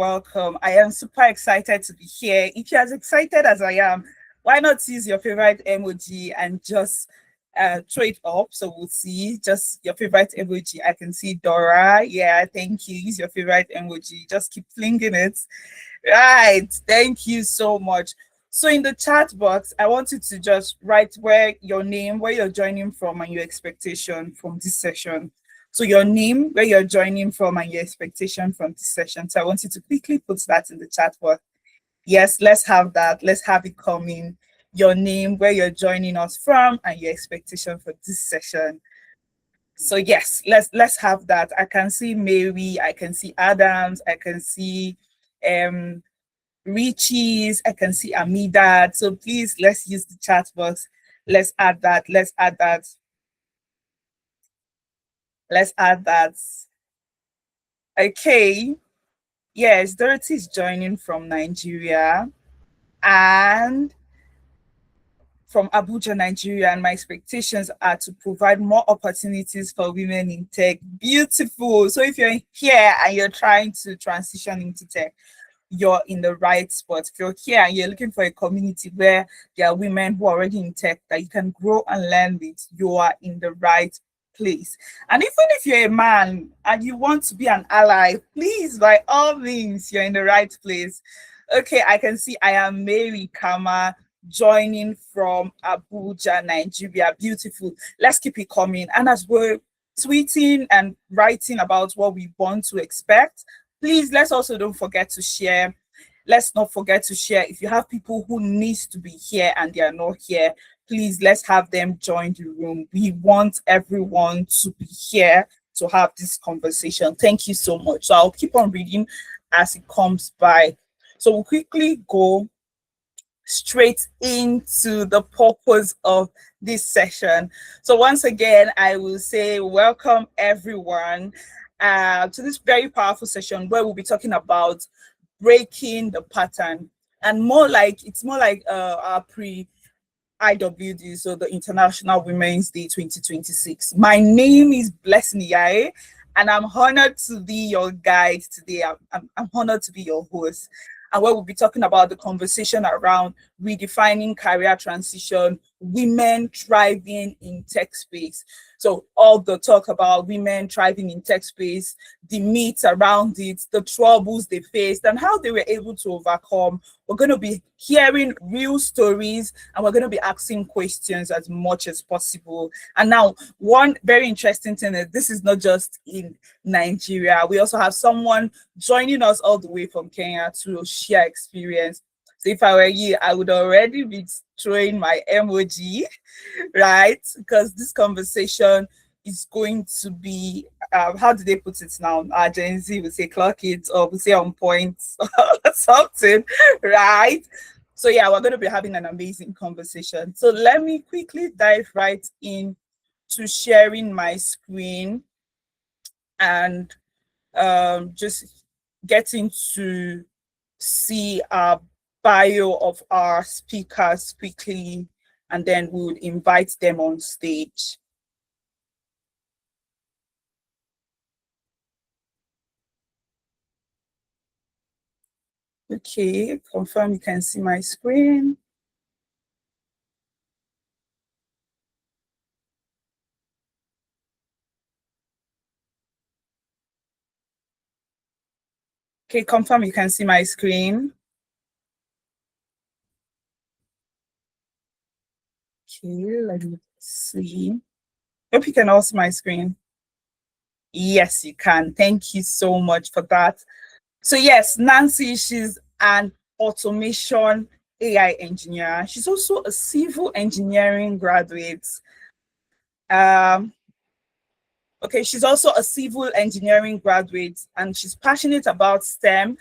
welcome. I am super excited to be here. If you're as excited as I am, why not use your favorite emoji and just throw it up so we'll see just your favorite emoji. I can see Dora. Yeah, thank you. Use your favorite emoji. Just keep flinging it. Right. Thank you so much. So in the chat box, I want you to just write where your name, where you're joining from, and your expectation from this session. So your name, where you're joining from, and your expectation from this session. So I want you to quickly put that in the chat box. Yes, let's have that. Let's have it coming. Your name, where you're joining us from, and your expectation for this session. So yes, let's have that. I can see Mary, I can see Adams, I can see Richie's, I can see Amida. So please let's use the chat box. Let's add that. Let's add that. Let's add that. Okay. Yes, Dorothy is joining from Nigeria and from Abuja, Nigeria, and my expectations are to provide more opportunities for women in tech. Beautiful. So if you're here and you're trying to transition into tech, you're in the right spot. If you're here and you're looking for a community where there are women who are already in tech that you can grow and learn with, you are in the right place. And even if you're a man and you want to be an ally, please, by all means, you're in the right place. Okay, I can see I am Mary Kama joining from Abuja, Nigeria. Beautiful. Let's keep it coming. And as we're tweeting and writing about what we want to expect, please, let's also don't forget to share. Let's not forget to share. If you have people who needs to be here and they are not here, please, let's have them join the room. We want everyone to be here to have this conversation. Thank you so much. So I'll keep on reading as it comes by. So we'll quickly go straight into the purpose of this session. So once again, I will say welcome everyone to this very powerful session where we'll be talking about breaking the pattern, and it's more like our pre-IWD, so the International Women's Day 2026. My name is Blessing Iyae, and I'm honored to be your guide today. I'm honored to be your host, and where we'll be talking about the conversation around redefining career transition, women thriving in tech space. So all the talk about women thriving in tech space, the myths around it, the troubles they faced, and how they were able to overcome. We're going to be hearing real stories, and we're going to be asking questions as much as possible. And now, one very interesting thing is this is not just in Nigeria. We also have someone joining us all the way from Kenya to share experience. So if I were you, I would already be throwing my emoji, right? Because this conversation is going to be, how do they put it now? Gen Z would say clock it, or we say on point or something, right? So yeah, we're going to be having an amazing conversation. So let me quickly dive right in to sharing my screen and just getting to see our bio of our speakers quickly, and then we would invite them on stage. Okay, confirm you can see my screen. Okay, confirm you can see my screen. Okay, let me see. Hope you can all see my screen. Yes, you can. Thank you so much for that. So yes, Nancy, she's an automation AI engineer. She's also a civil engineering graduate. Okay, she's also a civil engineering graduate, and she's passionate about STEM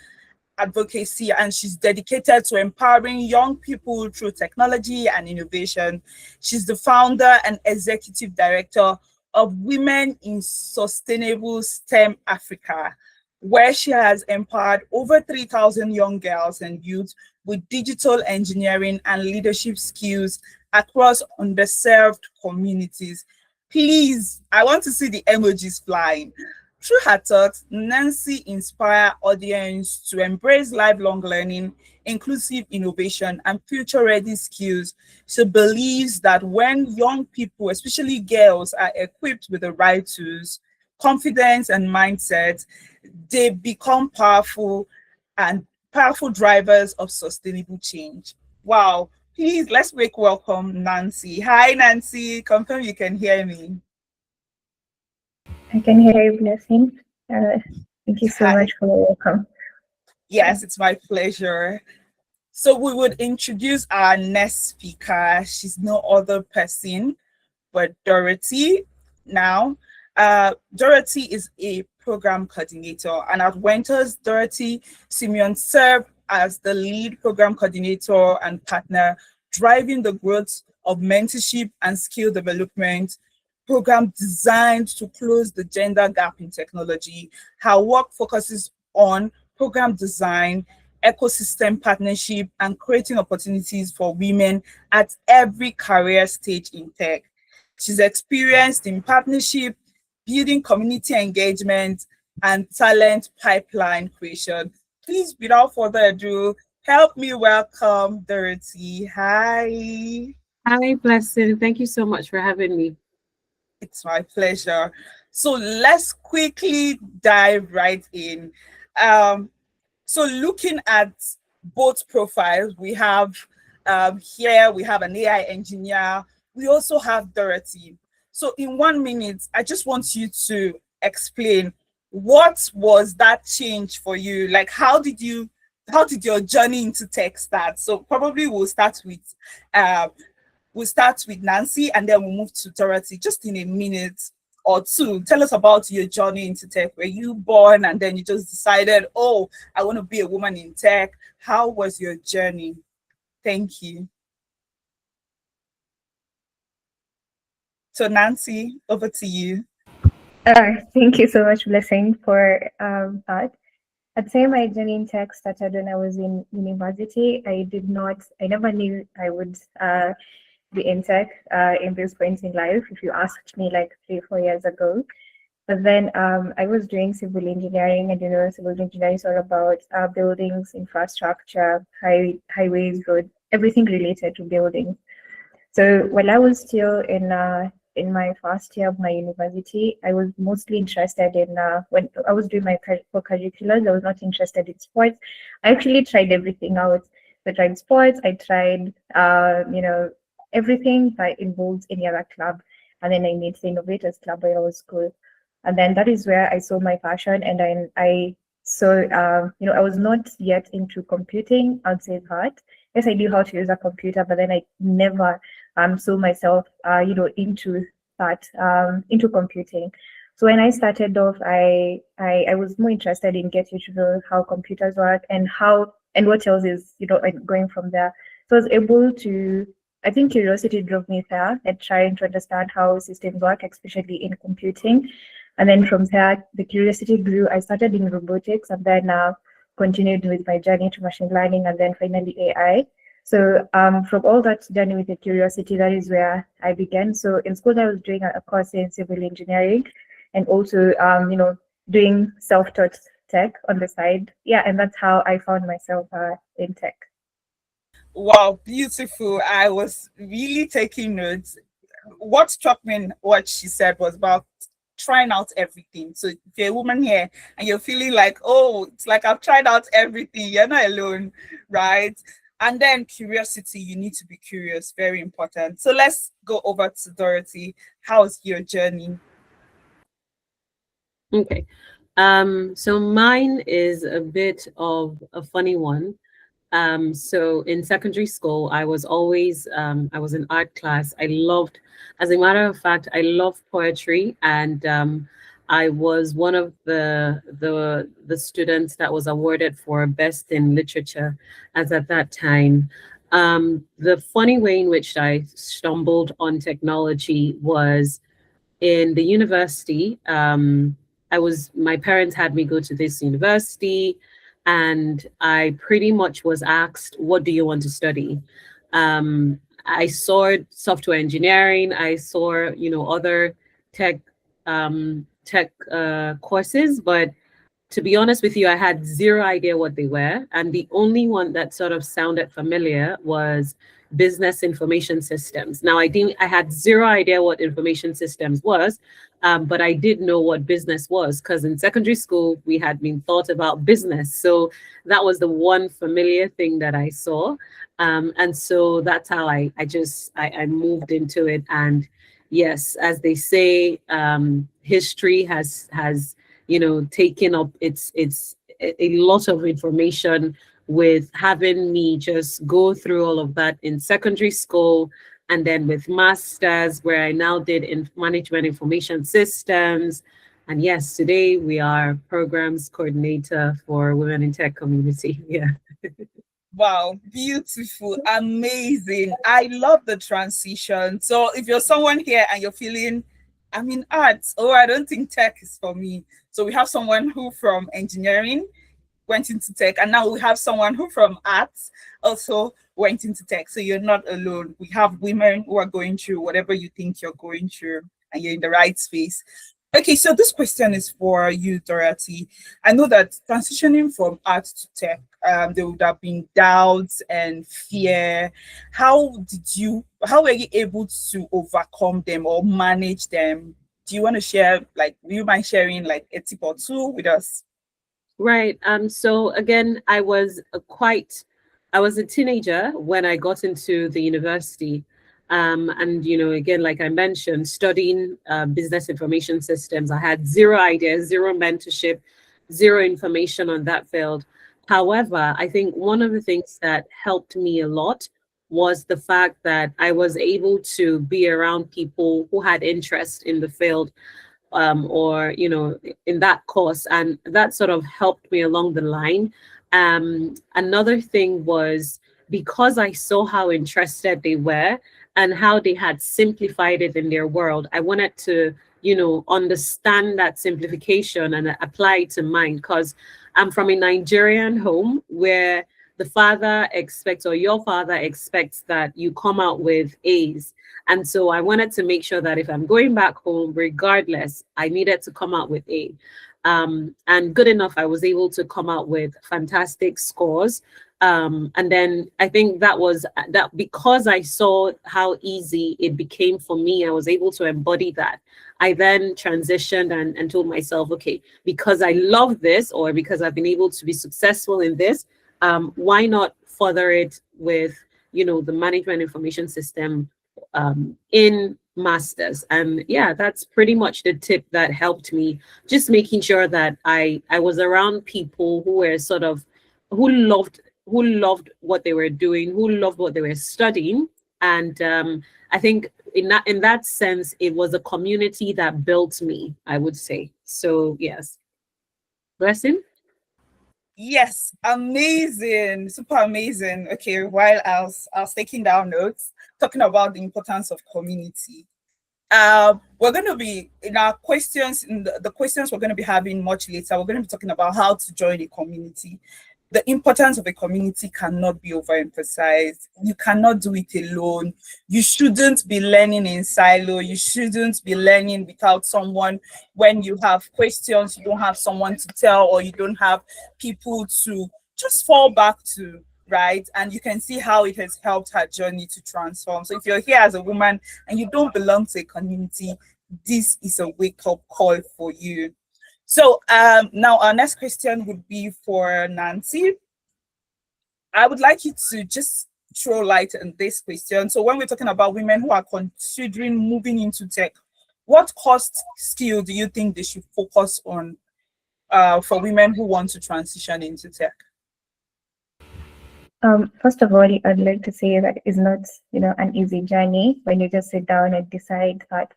advocacy, and she's dedicated to empowering young people through technology and innovation. She's the founder and executive director of Women in Sustainable STEM Africa, where she has empowered over 3,000 young girls and youth with digital engineering and leadership skills across underserved communities. Please, I want to see the emojis flying. Through her talks, Nancy inspires audience to embrace lifelong learning, inclusive innovation, and future-ready skills. She believes that when young people, especially girls, are equipped with the right tools, confidence, and mindset, they become powerful drivers of sustainable change. Wow. Please let's make welcome Nancy. Hi Nancy, confirm you can hear me. I can hear you, Blessing. Thank you so Hi. much for the welcome. Yes, it's my pleasure. So we would introduce our next speaker. She's no other person but Dorothy. Now, Dorothy is a program coordinator, and at Wenters, Dorothy Simeon served as the lead program coordinator and partner, driving the growth of mentorship and skill development program designed to close the gender gap in technology. Her work focuses on program design, ecosystem partnership, and creating opportunities for women at every career stage in tech. She's experienced in partnership, building community engagement, and talent pipeline creation. Please, without further ado, help me welcome Dorothy. Hi. Hi, Blessing. Thank you so much for having me. It's my pleasure. So let's quickly dive right in. Um, So looking at both profiles, we have here, we have an AI engineer. We also have Dorothy. So in 1 minute, I just want you to explain what was that change for you? Like, how did your journey into tech start? So probably uh, we'll start with Nancy and then we'll move to Dorothy just in a minute or two. Tell us about your journey into tech. Were you born and then you just decided, oh, I want to be a woman in tech? How was your journey? Thank you. So, Nancy, over to you. Thank you so much, Blessing, for that. I'd say my journey in tech started when I was in university. I never knew I would be in tech in this point in life, if you asked me like 3, 4 years ago. But then I was doing civil engineering, and civil engineering is all about buildings, infrastructure, highways, road, everything related to buildings. So while I was still in my first year of my university, I was mostly interested in when I was doing my co-curriculars. I was not interested in sports. I actually tried everything out. I tried sports. I tried everything that involves any other club, and then I made the innovators club while I was school, and then that is where I saw my passion, and I so I was not yet into computing. I'd say that yes, I knew how to use a computer, but then I never saw myself into that into computing. So when I started off, I was more interested in getting to know how computers work and how and what else is and going from there. So I was able to. I think curiosity drove me there and trying to understand how systems work, especially in computing. And then from there, the curiosity grew. I started in robotics and then continued with my journey to machine learning and then finally AI. So from all that journey with the curiosity, that is where I began. So in school, I was doing a course in civil engineering and also, doing self-taught tech on the side. Yeah, and that's how I found myself in tech. Wow, beautiful. I was really taking notes. What struck me in what she said was about trying out everything. So if you're a woman here and you're feeling like, oh, it's like I've tried out everything, you're not alone, right? And then curiosity, you need to be curious, very important. So let's go over to Dorothy. How's your journey? Okay. So mine is a bit of a funny one. So in secondary school, I was in art class. As a matter of fact, I loved poetry, and I was one of the students that was awarded for best in literature, as at that time. The funny way in which I stumbled on technology was in the university. My parents had me go to this university, and I pretty much was asked, what do you want to study? I saw software engineering, I saw, other tech tech courses, but to be honest with you, I had zero idea what they were. And the only one that sort of sounded familiar was business information systems. Now, I had zero idea what information systems was, but I did know what business was because in secondary school, we had been taught about business. So that was the one familiar thing that I saw. And so that's how I moved into it. And yes, as they say, history has taking up it's a lot of information with having me just go through all of that in secondary school and then with masters where I now did in management information systems. And yes, today we are programs coordinator for women in tech community. Yeah. Wow, beautiful, amazing. I love the transition. So if you're someone here and you're feeling, I'm in arts, oh, I don't think tech is for me. So we have someone who from engineering went into tech, and now we have someone who from arts also went into tech. So you're not alone. We have women who are going through whatever you think you're going through, and you're in the right space. Okay, so this question is for you, Dorothy. I know that transitioning from art to tech, there would have been doubts and fear. How were you able to overcome them or manage them? Do you want to share, like, do you mind sharing like a tip or two with us? Right. So again, I was a teenager when I got into the university. And again, like I mentioned, studying business information systems, I had zero idea, zero mentorship, zero information on that field. However, I think one of the things that helped me a lot was the fact that I was able to be around people who had interest in the field, or in that course, and that sort of helped me along the line. Another thing was because I saw how interested they were and how they had simplified it in their world, I wanted to understand that simplification and apply it to mine, because I'm from a Nigerian home where the father expects, or your father expects, that you come out with A's. And so I wanted to make sure that if I'm going back home, regardless, I needed to come out with A. And good enough, I was able to come out with fantastic scores. And then I think that was that because I saw how easy it became for me, I was able to embody that. I then transitioned and told myself, okay, because I love this, or because I've been able to be successful in this, why not further it with, the management information system in masters. And yeah, that's pretty much the tip that helped me, just making sure that I was around people who were sort of who loved what they were doing, who loved what they were studying. And I think in that sense, it was a community that built me, I would say. So yes. Blessing. Yes, amazing, super amazing. Okay, while I was taking down notes, talking about the importance of community. We're going to be in our questions, in the questions we're going to be having much later. We're going to be talking about how to join a community. The importance of a community cannot be overemphasized. You cannot do it alone. You shouldn't be learning in silo. You shouldn't be learning without someone. When you have questions, you don't have someone to tell, or you don't have people to just fall back to, right? And you can see how it has helped her journey to transform. So if you're here as a woman and you don't belong to a community, this is a wake-up call for you. So now our next question would be for Nancy. I would like you to just throw light on this question. So when we're talking about women who are considering moving into tech, what cost skill do you think they should focus on for women who want to transition into tech? First of all, I'd like to say that it's not, an easy journey when you just sit down and decide that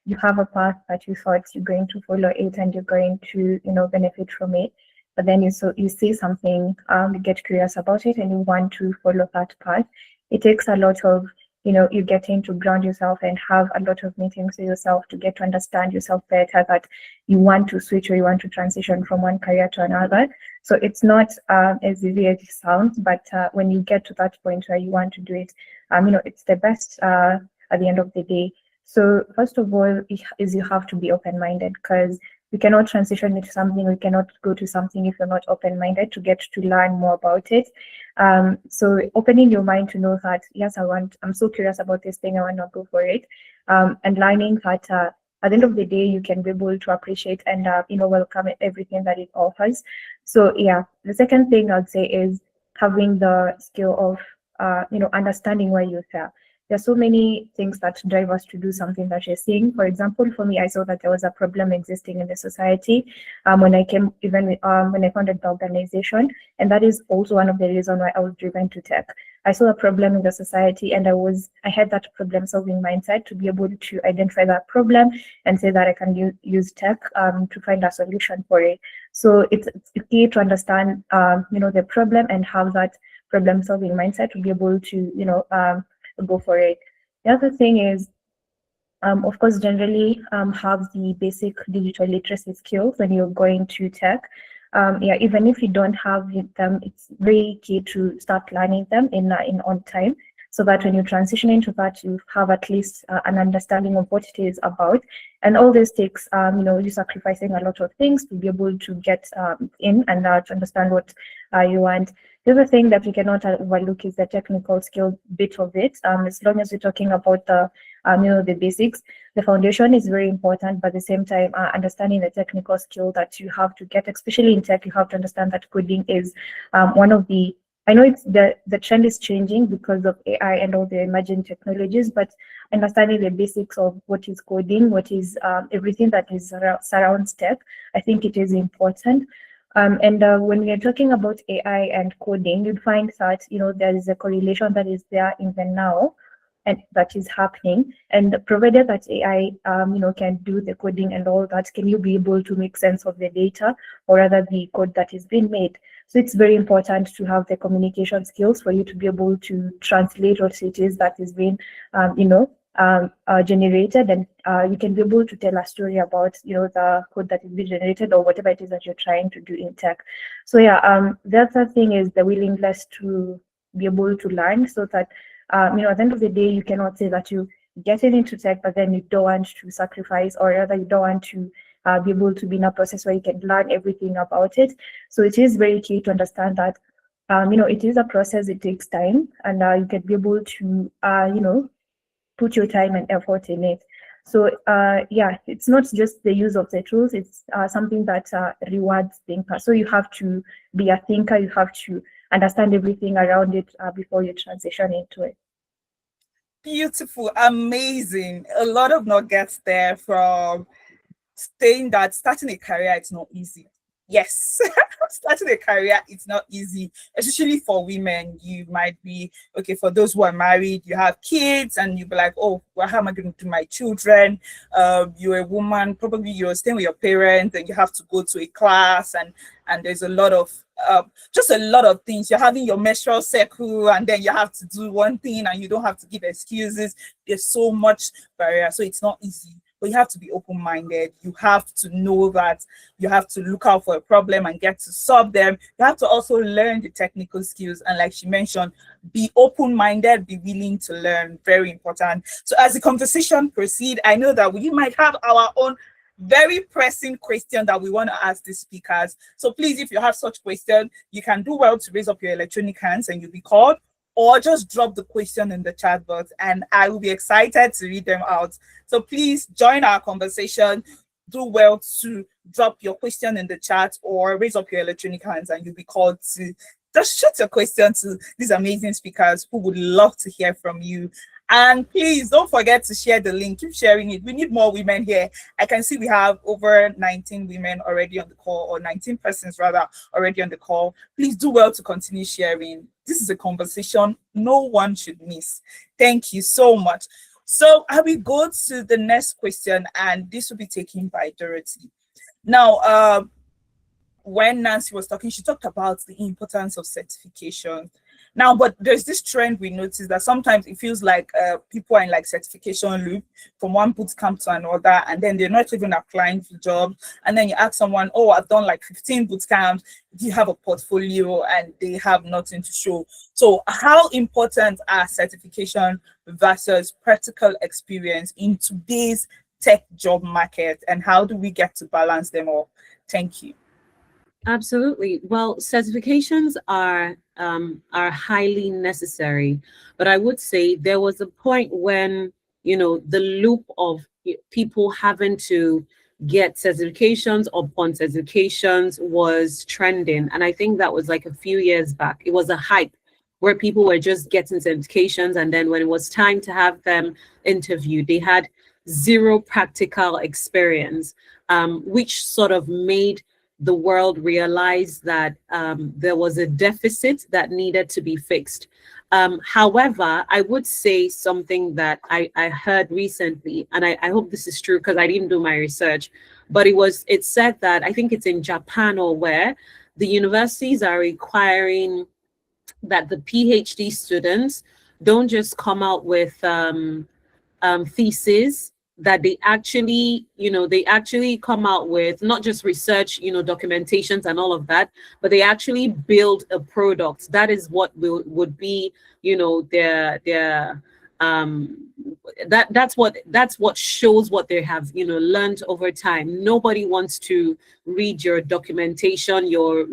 you have a path that you thought you're going to follow it and you're going to, benefit from it. But then you see something, you get curious about it and you want to follow that path. It takes a lot of, you getting to ground yourself and have a lot of meetings with yourself to get to understand yourself better, that you want to switch or you want to transition from one career to another. So it's not as easy as it sounds, but when you get to that point where you want to do it, it's the best at the end of the day. So first of all, is you have to be open-minded, because we cannot transition into something, we cannot go to something if you're not open-minded to get to learn more about it. So opening your mind to know that, yes, I'm so curious about this thing, I want to go for it. And learning that at the end of the day, you can be able to appreciate and welcome everything that it offers. So yeah, the second thing I'd say is having the skill of understanding where you fail. There are so many things that drive us to do something that you're seeing. For example, for me, I saw that there was a problem existing in the society when I came, even when I founded the organization, and that is also one of the reasons why I was driven to tech. I saw a problem in the society, and I had that problem-solving mindset to be able to identify that problem and say that I can use tech to find a solution for it. So it's key to understand, the problem and have that problem-solving mindset to be able to, go for it. The other thing is, of course, generally have the basic digital literacy skills when you're going to tech. Even if you don't have them, it's very key to start learning them in on time, so that when you transition into that, you have at least an understanding of what it is about. And all this takes, you sacrificing a lot of things to be able to get in and to understand what you want. The other thing that we cannot overlook is the technical skill bit of it. As long as we're talking about the basics, the foundation is very important, but at the same time, understanding the technical skill that you have to get, especially in tech, you have to understand that coding is one of the, I know it's the trend is changing because of AI and all the emerging technologies, but understanding the basics of what is coding, what is everything that is surrounds tech, I think it is important. And when we are talking about AI and coding, you'd find that there is a correlation that is there even now, and that is happening. And provided that AI can do the coding and all that, can you be able to make sense of the data, or rather the code that is being made? So it's very important to have the communication skills for you to be able to translate what it is that is being generated, and you can be able to tell a story about the code that is being generated, or whatever it is that you're trying to do in tech. So yeah, the other thing is the willingness to be able to learn, so that at the end of the day, you cannot say that you getting into tech, but then you don't want to sacrifice, or rather you don't want to be able to be in a process where you can learn everything about it. So it is very key to understand that it is a process, it takes time, and you can be able to put your time and effort in it. So it's not just the use of the tools, it's something that rewards thinkers. So you have to be a thinker, you have to understand everything around it before you transition into it. Beautiful, amazing. A lot of nuggets there from saying that starting a career is not easy. Yes, starting a career it's not easy, especially for women. You might be okay, for those who are married, you have kids, and you'll be like, oh, well, how am I going to do my children? You're a woman, probably you're staying with your parents, and you have to go to a class, and there's a lot of just a lot of things. You're having your menstrual cycle, and then you have to do one thing, and you don't have to give excuses. There's so much barrier, so it's not easy. But you have to be open-minded. You have to know that you have to look out for a problem and get to solve them. You have to also learn the technical skills. And like she mentioned, be open-minded, be willing to learn. Very important. So as the conversation proceeds, I know that we might have our own very pressing question that we want to ask the speakers. So please, if you have such question, you can do well to raise up your electronic hands and you'll be called, or just drop the question in the chat box and I will be excited to read them out. So please join our conversation. Do well to drop your question in the chat or raise up your electronic hands and you'll be called to just shoot your question to these amazing speakers who would love to hear from you. And please don't forget to share the link. Keep sharing it. We need more women here. I can see we have over 19 women already on the call, or 19 persons rather already on the call. Please do well to continue sharing. This is a conversation no one should miss. Thank you so much. So I will go to the next question, and this will be taken by Dorothy. Now, when Nancy was talking, she talked about the importance of certification. Now, but there's this trend we notice that sometimes it feels like people are in like certification loop from one boot camp to another, and then they're not even applying for jobs. And then you ask someone, "Oh, I've done like 15 boot camps. Do you have a portfolio?" And they have nothing to show. So, how important are certification versus practical experience in today's tech job market, and how do we get to balance them all? Thank you. Absolutely. Well, certifications are highly necessary, but I would say there was a point when, the loop of people having to get certifications upon certifications was trending, and I think that was like a few years back. It was a hype where people were just getting certifications, and then when it was time to have them interviewed, they had zero practical experience, which sort of made the world realized that there was a deficit that needed to be fixed. However, I would say something that I heard recently, and I hope this is true because I didn't do my research, but it said that I think it's in Japan or where the universities are requiring that the PhD students don't just come out with thesis, that they actually come out with not just research, documentations and all of that, but they actually build a product. That is what would be, their that's what shows what they have learned over time. Nobody wants to read your documentation, your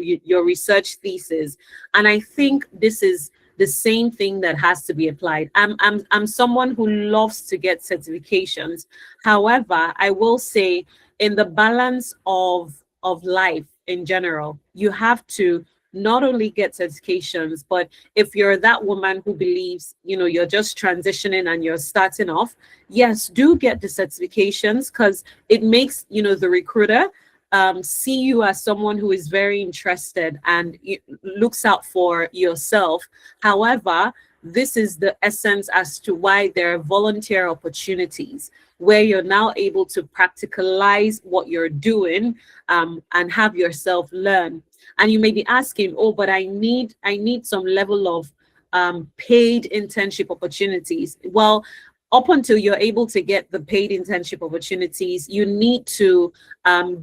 research thesis, and I think this is the same thing that has to be applied. I'm someone who loves to get certifications. However, I will say in the balance of life in general, you have to not only get certifications, but if you're that woman who believes, you're just transitioning and you're starting off, yes, do get the certifications because it makes, the recruiter see you as someone who is very interested and looks out for yourself. However, this is the essence as to why there are volunteer opportunities where you're now able to practicalize what you're doing, and have yourself learn. And you may be asking, oh, but I need some level of paid internship opportunities. Well, up until you're able to get the paid internship opportunities, you need to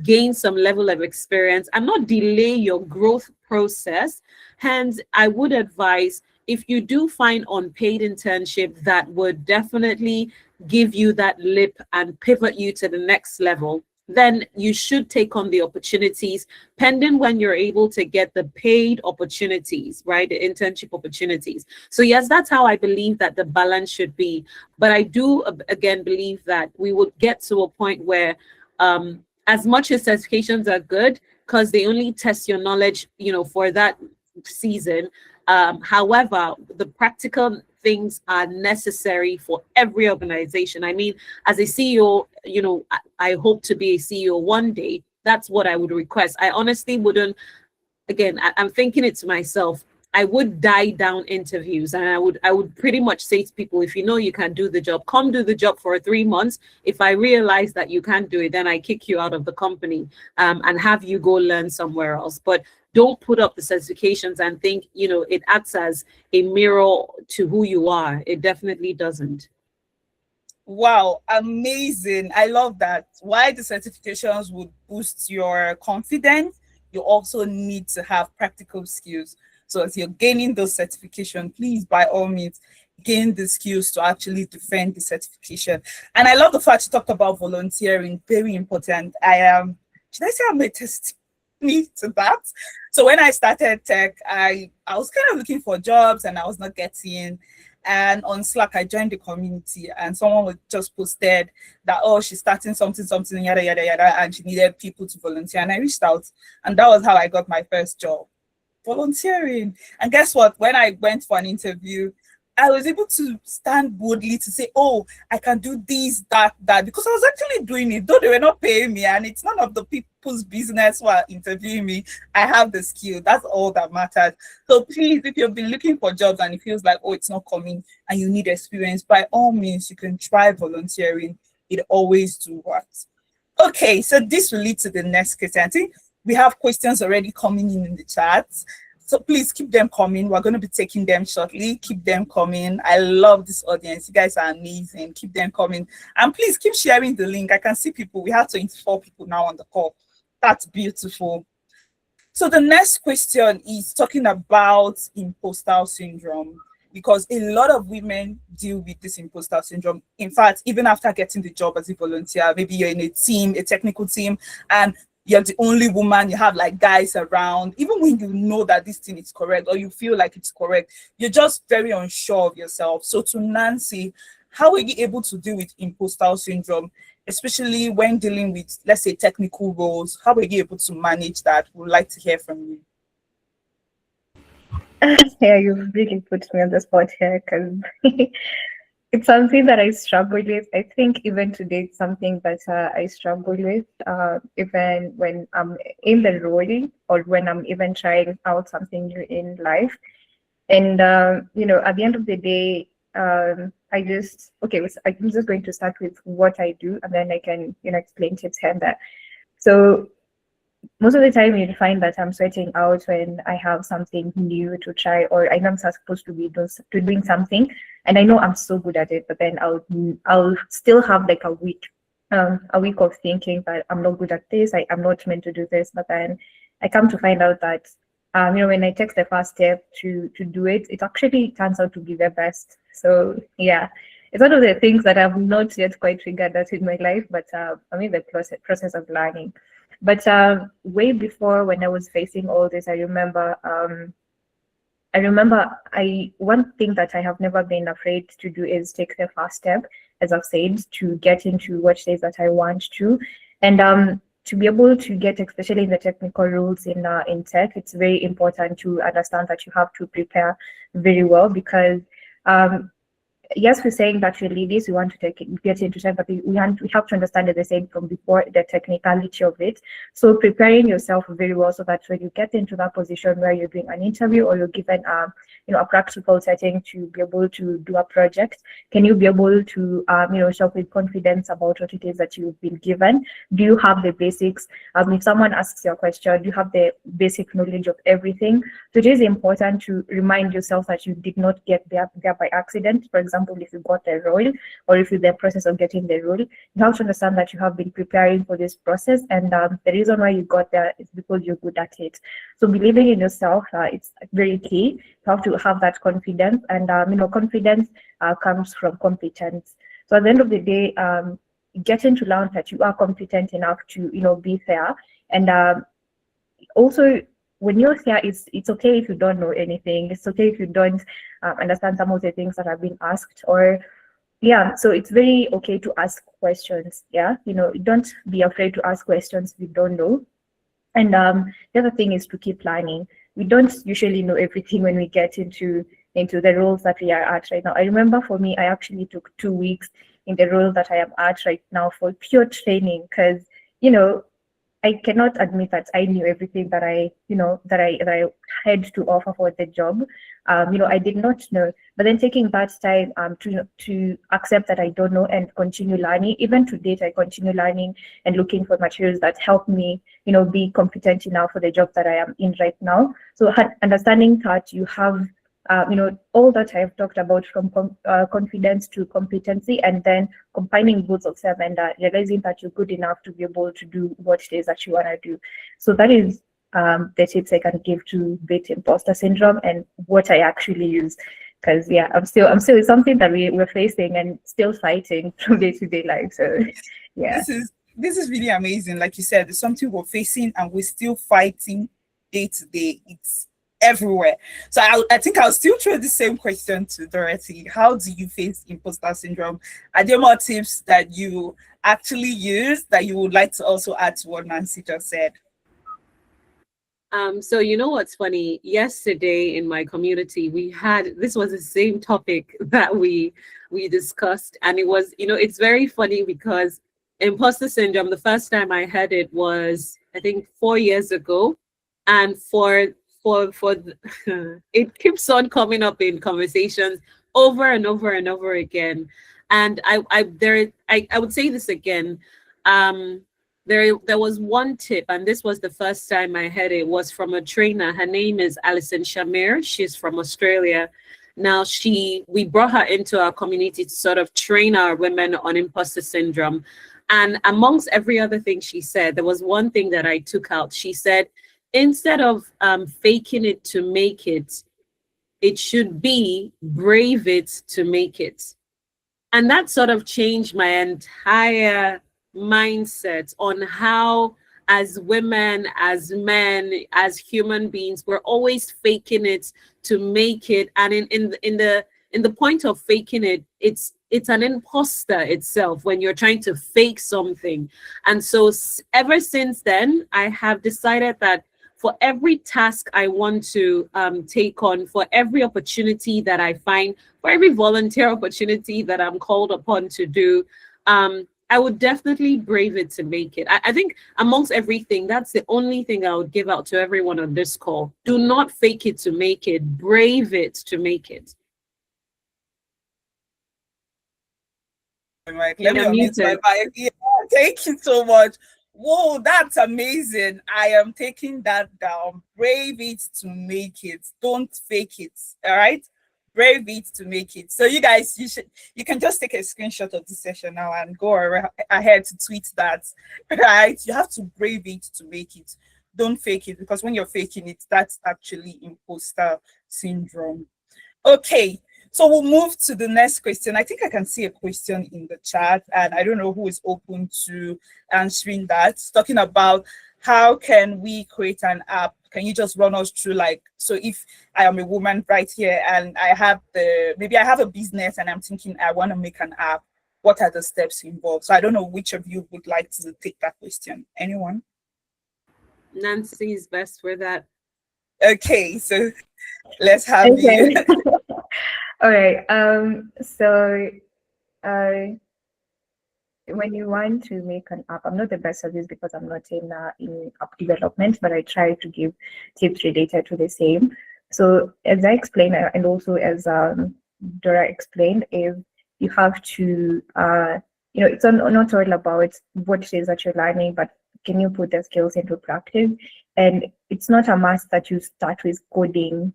gain some level of experience and not delay your growth process. Hence, I would advise, if you do find unpaid internship that would definitely give you that lip and pivot you to the next level, then you should take on the opportunities pending when you're able to get the paid opportunities, right? The internship opportunities. So yes, that's how I believe that the balance should be. But I do again believe that we would get to a point where as much as certifications are good because they only test your knowledge, for that season. However, the practical things are necessary for every organization. I mean, as a CEO, I hope to be a CEO one day. That's what I would request. I honestly wouldn't, again, I'm thinking it to myself. I would die down interviews, and I would pretty much say to people, if you know you can do the job, come do the job for 3 months. If I realize that you can't do it, then I kick you out of the company, and have you go learn somewhere else. But don't put up the certifications and think, it acts as a mirror to who you are. It definitely doesn't. Wow, amazing. I love that. Why the certifications would boost your confidence, you also need to have practical skills. So as you're gaining those certifications, please, by all means, gain the skills to actually defend the certification. And I love the fact you talked about volunteering, very important. Should I say I'm a testimony to that? So when I started tech, I was kind of looking for jobs and I was not getting. And on Slack, I joined the community and someone was just posted that, oh, she's starting something, yada, yada, yada, and she needed people to volunteer. And I reached out, and that was how I got my first job, volunteering. And guess what? When I went for an interview, I was able to stand boldly to say, oh, I can do this, that, because I was actually doing it, though they were not paying me, and it's none of the people's business who are interviewing me. I have the skill. That's all that matters. So please, if you've been looking for jobs and it feels like, oh, it's not coming and you need experience, by all means, you can try volunteering. It always do works. Okay, so this will lead to the next question. I think we have questions already coming in the chat. So please keep them coming. We're going to be taking them shortly. Keep them coming. I love this audience. You guys are amazing. Keep them coming. And please keep sharing the link. I can see people. We have 24 people now on the call. That's beautiful. So the next question is talking about imposter syndrome, because a lot of women deal with this imposter syndrome. In fact, even after getting the job as a volunteer, maybe you're in a team, a technical team, and you're the only woman, you have like guys around, even when you know that this thing is correct or you feel like it's correct, you're just very unsure of yourself. So to Nancy, how are you able to deal with imposter syndrome, especially when dealing with, let's say, technical roles? How are you able to manage that? We'd like to hear from you. Yeah, you really put me on the spot here because it's something that I struggle with. I think even today, it's something that I struggle with, even when I'm in the role or when I'm even trying out something new in life. And at the end of the day, I just I'm just going to start with what I do, and then I can explain tips here and there. So most of the time you find that I'm sweating out when I have something new to try, or I know I'm supposed to be doing something, and I know I'm so good at it, but then I'll still have like a week of thinking that I'm not good at this, I'm not meant to do this, but then I come to find out that when I take the first step to do it, it actually turns out to be the best. So yeah, it's one of the things that I've not yet quite figured out in my life, but I'm in the process of learning. But way before, when I was facing all this, one thing that I have never been afraid to do is take the first step, as I've said, to get into what it is that I want to, and to be able to get, especially in the technical roles in tech, it's very important to understand that you have to prepare very well, because yes, we're saying that we're ladies, we want to get into tech, but we have to understand it the same from before, the technicality of it. So preparing yourself very well, so that when you get into that position where you're doing an interview or you're given a practical setting to be able to do a project, can you be able to show with confidence about what it is that you've been given? Do you have the basics? If someone asks you a question, do you have the basic knowledge of everything? So it is important to remind yourself that you did not get there by accident. For example, if you got the role, or if you're in the process of getting the role, you have to understand that you have been preparing for this process, and the reason why you got there is because you're good at it. So believing in yourself, it's very key. You have to have that confidence, and confidence comes from competence. So at the end of the day, getting to learn that you are competent enough to be fair, and also when you're here, it's okay if you don't know anything. It's okay if you don't understand some of the things that have been asked, or yeah. So it's very okay to ask questions. Yeah, don't be afraid to ask questions if you don't know. And the other thing is to keep learning. We don't usually know everything when we get into the roles that we are at right now. I remember for me, I actually took 2 weeks in the role that I am at right now for pure training, because I cannot admit that I knew everything that I had to offer for the job. I did not know. But then taking that time to accept that I don't know and continue learning. Even to date, I continue learning and looking for materials that help me, be competent enough for the job that I am in right now. So understanding that you have all that I've talked about, from confidence to competency, and then combining both of them, and realizing that you're good enough to be able to do what it is that you want to do. So that is the tips I can give to beat imposter syndrome, and what I actually use. Because yeah, I'm still it's something that we're facing and still fighting from day-to-day life. So yeah. This is really amazing. Like you said, it's something we're facing and we're still fighting day to day. It's everywhere. So I think I'll still throw the same question to Dorothy. How do you face imposter syndrome? Are there more tips that you actually use that you would like to also add to what Nancy just said? So you know what's funny? Yesterday in my community, this was the same topic that we discussed, and it was, it's very funny because imposter syndrome, the first time I heard it was, I think, 4 years ago, and it keeps on coming up in conversations over and over and over again. And I would say this again. there was one tip, and this was the first time I heard it, was from a trainer. Her name is Alison Shamir. She's from Australia. Now we brought her into our community to sort of train our women on imposter syndrome. And amongst every other thing she said, there was one thing that I took out. She said, instead of faking it to make it, it should be brave it to make it. And that sort of changed my entire mindset on how, as women, as men, as human beings, we're always faking it to make it. And in the point of faking it, it's an imposter itself when you're trying to fake something. And so ever since then, I have decided that for every task I want to take on, for every opportunity that I find, for every volunteer opportunity that I'm called upon to do, I would definitely brave it to make it. I think amongst everything, that's the only thing I would give out to everyone on this call. Do not fake it to make it, brave it to make it. Right, let me unmute my mic. Yeah, thank you so much. Whoa, that's amazing. I am taking that down. Brave it to make it. Don't fake it. All right. Brave it to make it. So you guys, you can just take a screenshot of this session now and go ahead to tweet that. Right. You have to brave it to make it. Don't fake it, because when you're faking it, that's actually imposter syndrome. Okay. So we'll move to the next question. I think I can see a question in the chat, and I don't know who is open to answering that. It's talking about how can we create an app? Can you just run us through, like, so if I am a woman right here and maybe I have a business and I'm thinking I want to make an app, what are the steps involved? So I don't know which of you would like to take that question. Anyone? Nancy is best for that. Okay, so let's have you. All right. So when you want to make an app, I'm not the best at this because I'm not in app development, but I try to give tips related to the same. So as I explained, and also as Dora explained, is you have to, it's not all about what it is that you're learning, but can you put the skills into practice? And it's not a must that you start with coding,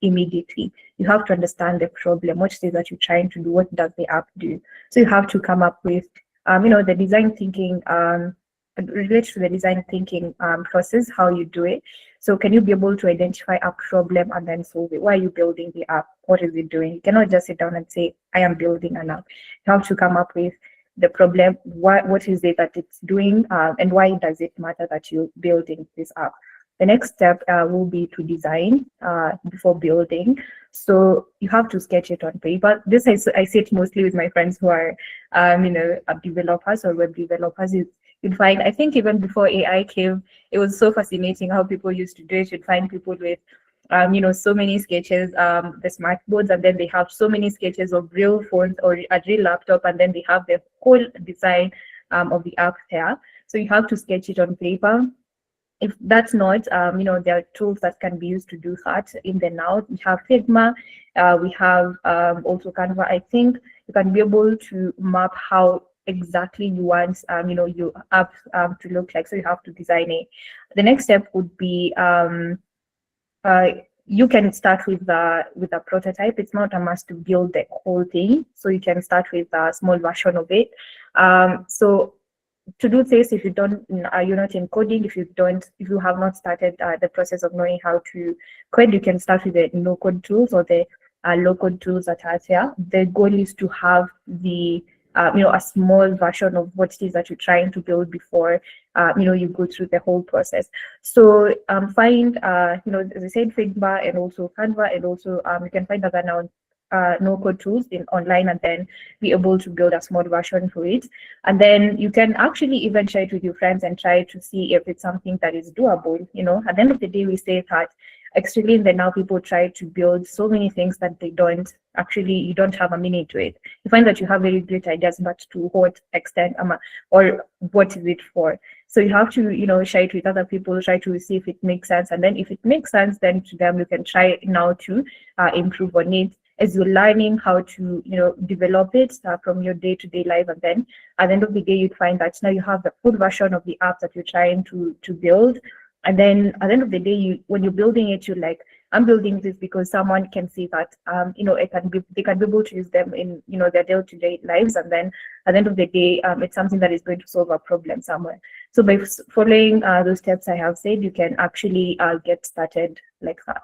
immediately. You have to understand the problem, what it is that you're trying to do, what does the app do. So you have to come up with, the design thinking, related to the design thinking process, how you do it. So can you be able to identify a problem and then solve it? Why are you building the app? What is it doing? You cannot just sit down and say, I am building an app. You have to come up with the problem, what is it that it's doing, and why does it matter that you're building this app? The next step will be to design before building. So you have to sketch it on paper. This I see it mostly with my friends who are, app developers or web developers. You'd find, I think even before AI came, it was so fascinating how people used to do it. You'd find people with, so many sketches, the smart boards, and then they have so many sketches of real phones or a real laptop, and then they have the whole design of the app there. So you have to sketch it on paper. If that's not, there are tools that can be used to do that in the now. We have Figma, we have also Canva. I think you can be able to map how exactly you want, your app to look like. So you have to design it. The next step would be, you can start with a prototype. It's not a must to build the whole thing. So you can start with a small version of it. So to do this, if you're not in coding, if you have not started the process of knowing how to code, you can start with the no-code tools or the low-code tools that are there. The goal is to have a small version of what it is that you're trying to build before, you go through the whole process. So find, as I said, Figma and also Canva, and also you can find other now no-code tools online, and then be able to build a small version for it. And then you can actually even share it with your friends and try to see if it's something that is doable. At the end of the day, we say that extremely that now people try to build so many things that you don't have a meaning to it. You find that you have very great ideas, but to what extent or what is it for? So you have to, share it with other people, try to see if it makes sense. And then if it makes sense, then to them, you can try now to improve on it. as you're learning how to, develop it from your day-to-day life. And then at the end of the day, you'd find that now you have the full version of the app that you're trying to build. And then at the end of the day, when you're building it, you're like, I'm building this because someone can see that, they can be able to use them in, their day-to-day lives. And then at the end of the day, it's something that is going to solve a problem somewhere. So by following those steps I have said, you can actually get started like that.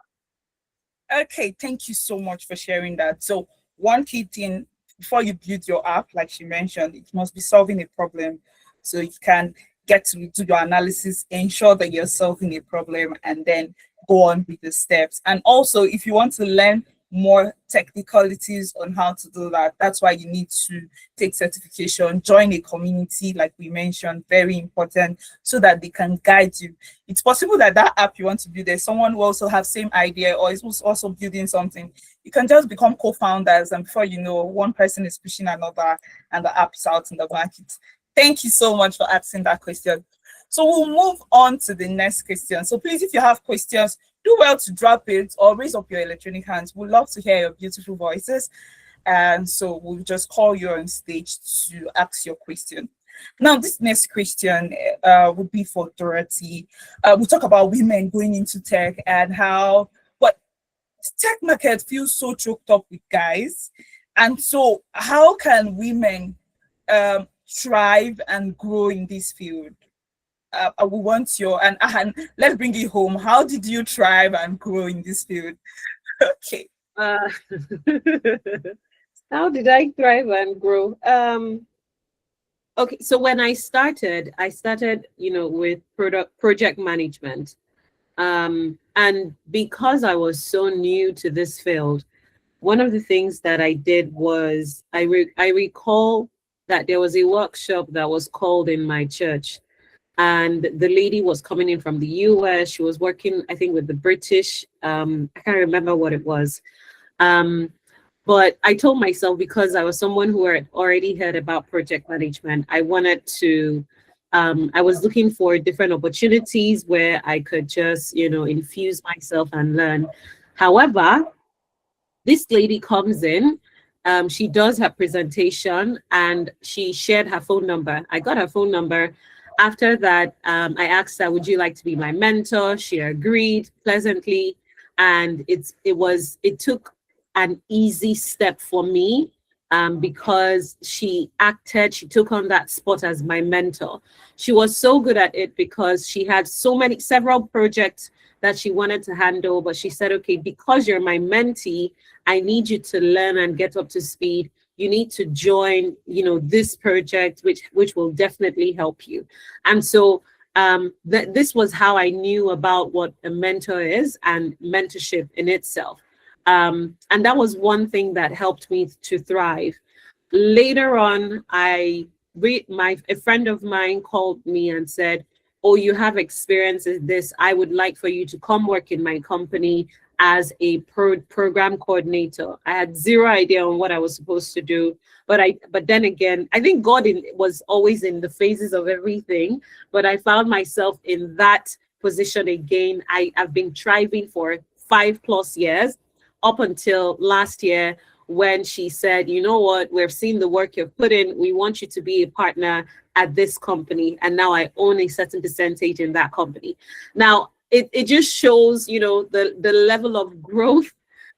Okay, thank you so much for sharing that. So one key thing before you build your app, like she mentioned, it must be solving a problem. So you can get to do your analysis, ensure that you're solving a problem, and then go on with the steps. And also, if you want to learn more technicalities on how to do that, that's why you need to take certification, join a community, like we mentioned, very important, so that they can guide you. It's possible that that app you want to build, there's someone who also have same idea or is also building something. You can just become co-founders, and before you know, one person is pushing another and the app is out in the market. Thank you so much for asking that question. So we'll move on to the next question. So please, if you have questions, do well to drop it or raise up your electronic hands. We'd love to hear your beautiful voices. And so we'll just call you on stage to ask your question. Now, this next question would be for Dorothy. We'll talk about women going into tech and how what tech market feels so choked up with guys. And so how can women thrive and grow in this field? We want your and let's bring it home. How did you thrive and grow in this field? Okay. How did I thrive and grow? Okay, so when I started, with project management. And because I was so new to this field, one of the things that I did was I recall that there was a workshop that was called in my church, and the lady was coming in from the US. She was working, I think, with the British. I can't remember what it was. But I told myself, because I was someone who had already heard about project management, I wanted to, I was looking for different opportunities where I could just, infuse myself and learn. However, this lady comes in, she does her presentation and she shared her phone number. I got her phone number. After that, I asked her, would you like to be my mentor? She agreed pleasantly. And it took an easy step for me, because she took on that spot as my mentor. She was so good at it because she had several projects that she wanted to handle, but she said, okay, because you're my mentee, I need you to learn and get up to speed. You need to join, this project, which will definitely help you. And so this was how I knew about what a mentor is and mentorship in itself. And that was one thing that helped me to thrive. Later on, a friend of mine called me and said, oh, you have experience in this. I would like for you to come work in my company as a program coordinator. I had zero idea on what I was supposed to do, but then again, I think God was always in the phases of everything, but I found myself in that position again. I have been thriving for 5+ years, up until last year, when she said, you know what, we've seen the work you've put in. We want you to be a partner at this company. And now I own a certain percentage in that company. Now, it just shows, the level of growth,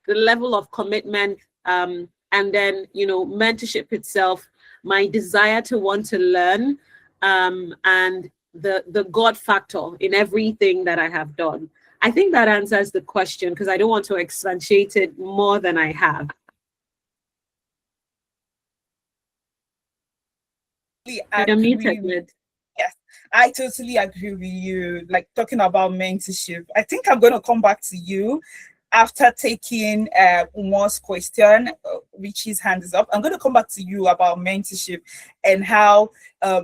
the level of commitment, and then, mentorship itself, my desire to want to learn, and the God factor in everything that I have done. I think that answers the question, because I don't want to expatiate it more than I have. Yes, I totally agree with you. Like, talking about mentorship, I think I'm going to come back to you after taking Umo's question. Richie's hand is up. I'm going to come back to you about mentorship and how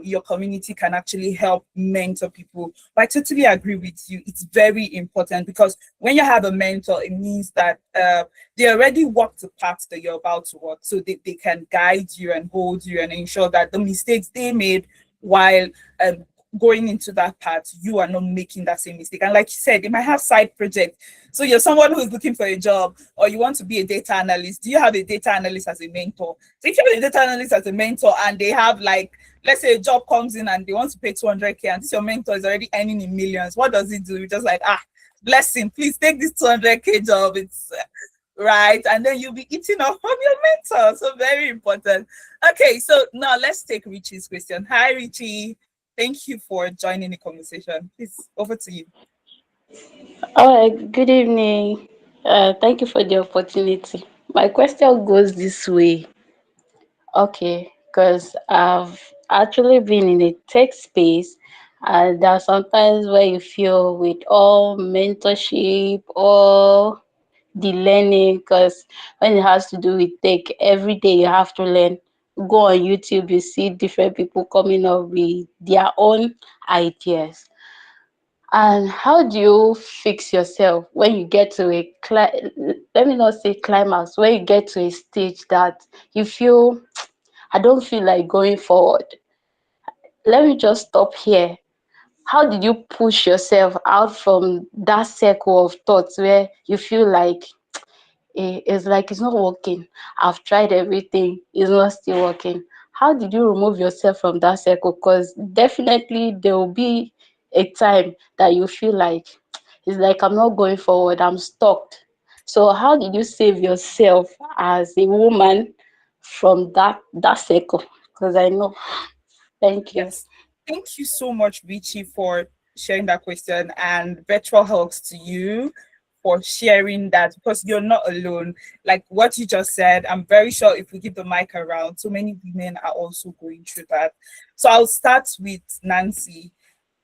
your community can actually help mentor people. But I totally agree with you. It's very important, because when you have a mentor, it means that they already walked the path that you're about to walk. So they can guide you and hold you and ensure that the mistakes they made while going into that path, you are not making that same mistake. And like you said, they might have side projects. So you're someone who's looking for a job, or you want to be a data analyst. Do you have a data analyst as a mentor? So if you have a data analyst as a mentor and they have, like, let's say a job comes in and they want to pay 200K and this your mentor is already earning in millions, what does it do? You're just like, bless him, please take this 200K job. It's right. And then you'll be eating off from your mentor. So very important. Okay, so now let's take Richie's question. Hi, Richie. Thank you for joining the conversation. Please, over to you. All right, good evening. Thank you for the opportunity. My question goes this way. Okay, because I've actually been in a tech space, and there are sometimes where you feel with all mentorship, all the learning, because when it has to do with tech, every day you have to learn. Go on YouTube, you see different people coming up with their own ideas. And how do you fix yourself when you get to let me not say climax, when you get to a stage that you feel, I don't feel like going forward. Let me just stop here. How did you push yourself out from that circle of thoughts where you feel like it's like it's not working? I've tried everything, it's not still working. How did you remove yourself from that circle? Because definitely there will be a time that you feel like it's like I'm not going forward, I'm stuck. So how did you save yourself as a woman from that circle? Because I know. Thank you. Yes. Thank you so much, Richie, for sharing that question, and virtual hugs to you for sharing that, because you're not alone. Like what you just said, I'm very sure if we give the mic around, so many women are also going through that. So I'll start with Nancy.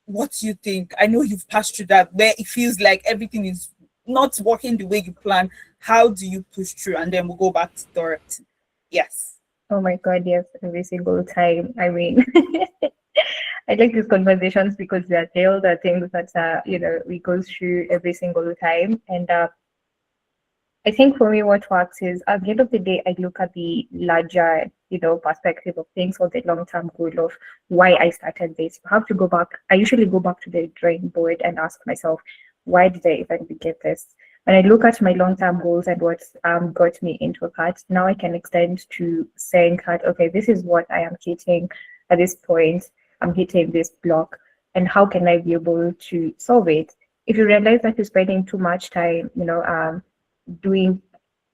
What do you think? I know you've passed through that where it feels like everything is not working the way you plan. How do you push through? And then we'll go back to Dorothy. Yes. Oh my God, yes, every single time. I mean, I like these conversations because they are the things that we go through every single time. And I think for me, what works is at the end of the day, I look at the larger, perspective of things, or the long-term goal of why I started this. I have to go back. I usually go back to the drawing board and ask myself, why did I even begin this? When I look at my long-term goals and what got me into that, now I can extend to saying that, okay, this is what I am hitting at this point. I'm hitting this block, and how can I be able to solve it? If you realize that you're spending too much time, doing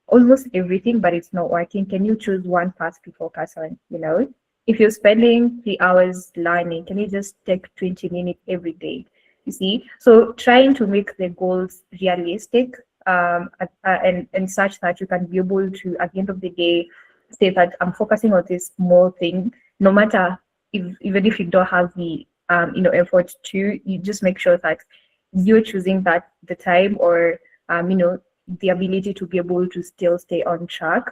almost everything, but it's not working, can you choose one path to focus on? If you're spending 3 hours learning, can you just take 20 minutes every day? You see, so trying to make the goals realistic, and such that you can be able to, at the end of the day, say that I'm focusing on this small thing, no matter even if you don't have the effort to, you just make sure that you're choosing that the time, or the ability to be able to still stay on track.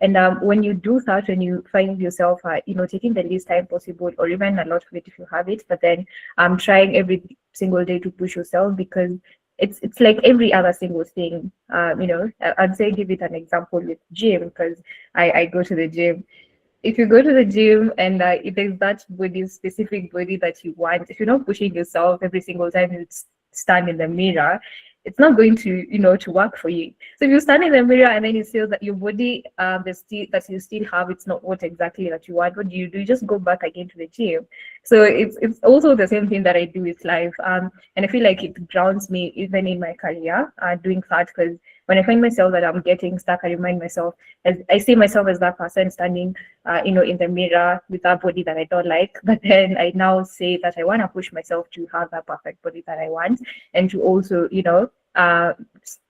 And when you do that, when you find yourself, taking the least time possible, or even a lot of it if you have it, but then trying every single day to push yourself, because it's like every other single thing. I'd say give it an example with gym, because I go to the gym. If you go to the gym and if there's that specific body that you want, if you're not pushing yourself every single time you stand in the mirror, it's not going to to work for you. So if you stand in the mirror and then you feel that your body that you still have, it's not what exactly that you want, what do? You just go back again to the gym. So it's also the same thing that I do with life, and I feel like it grounds me even in my career, doing that, because when I find myself that I'm getting stuck, I remind myself, as I see myself as that person standing in the mirror with that body that I don't like, but then I now say that I want to push myself to have that perfect body that I want, and to also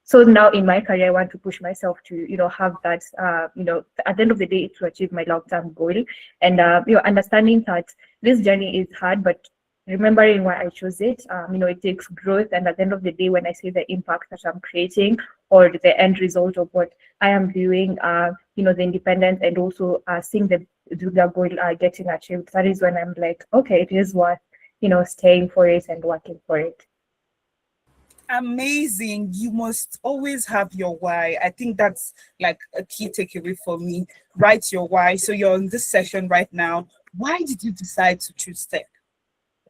so now in my career I want to push myself to have that at the end of the day to achieve my long-term goal. And understanding that this journey is hard, but remembering why I chose it, it takes growth, and at the end of the day, when I see the impact that I'm creating, or the end result of what I am doing, the independence, and also seeing the goal getting achieved, that is when I'm like, okay, it is worth staying for it and working for it. Amazing. You must always have your why. I think that's like a key takeaway for me. Write your why. So you're in this session right now. Why did you decide to choose tech?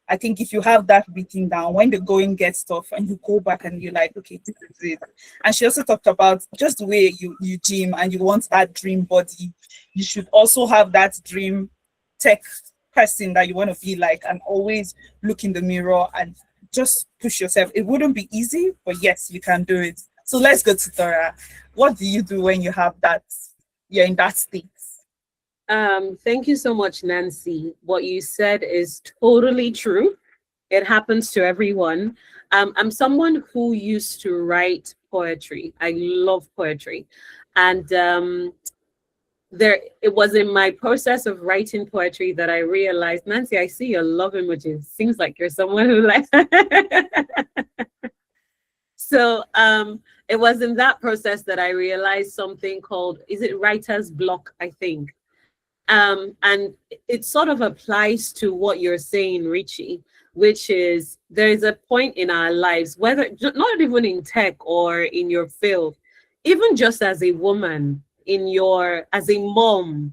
I think if you have that written down, when the going gets tough and you go back and you're like, okay, this is it. And she also talked about just the way you gym and you want that dream body, you should also have that dream tech person that you want to be like, and always look in the mirror and just push yourself. It wouldn't be easy, but yes, you can do it. So let's go to Dora. What do you do when you have that, you're in that state? Thank you so much, Nancy. What you said is totally true. It happens to everyone. I'm someone who used to write poetry. I love poetry. And it was in my process of writing poetry that I realized, Nancy, I see your love emojis. Seems like you're someone who likes. So it was in that process that I realized something called, is it writer's block, I think. And it sort of applies to what you're saying, Richie, which is there's a point in our lives, whether not even in tech or in your field, even just as a woman, as a mom,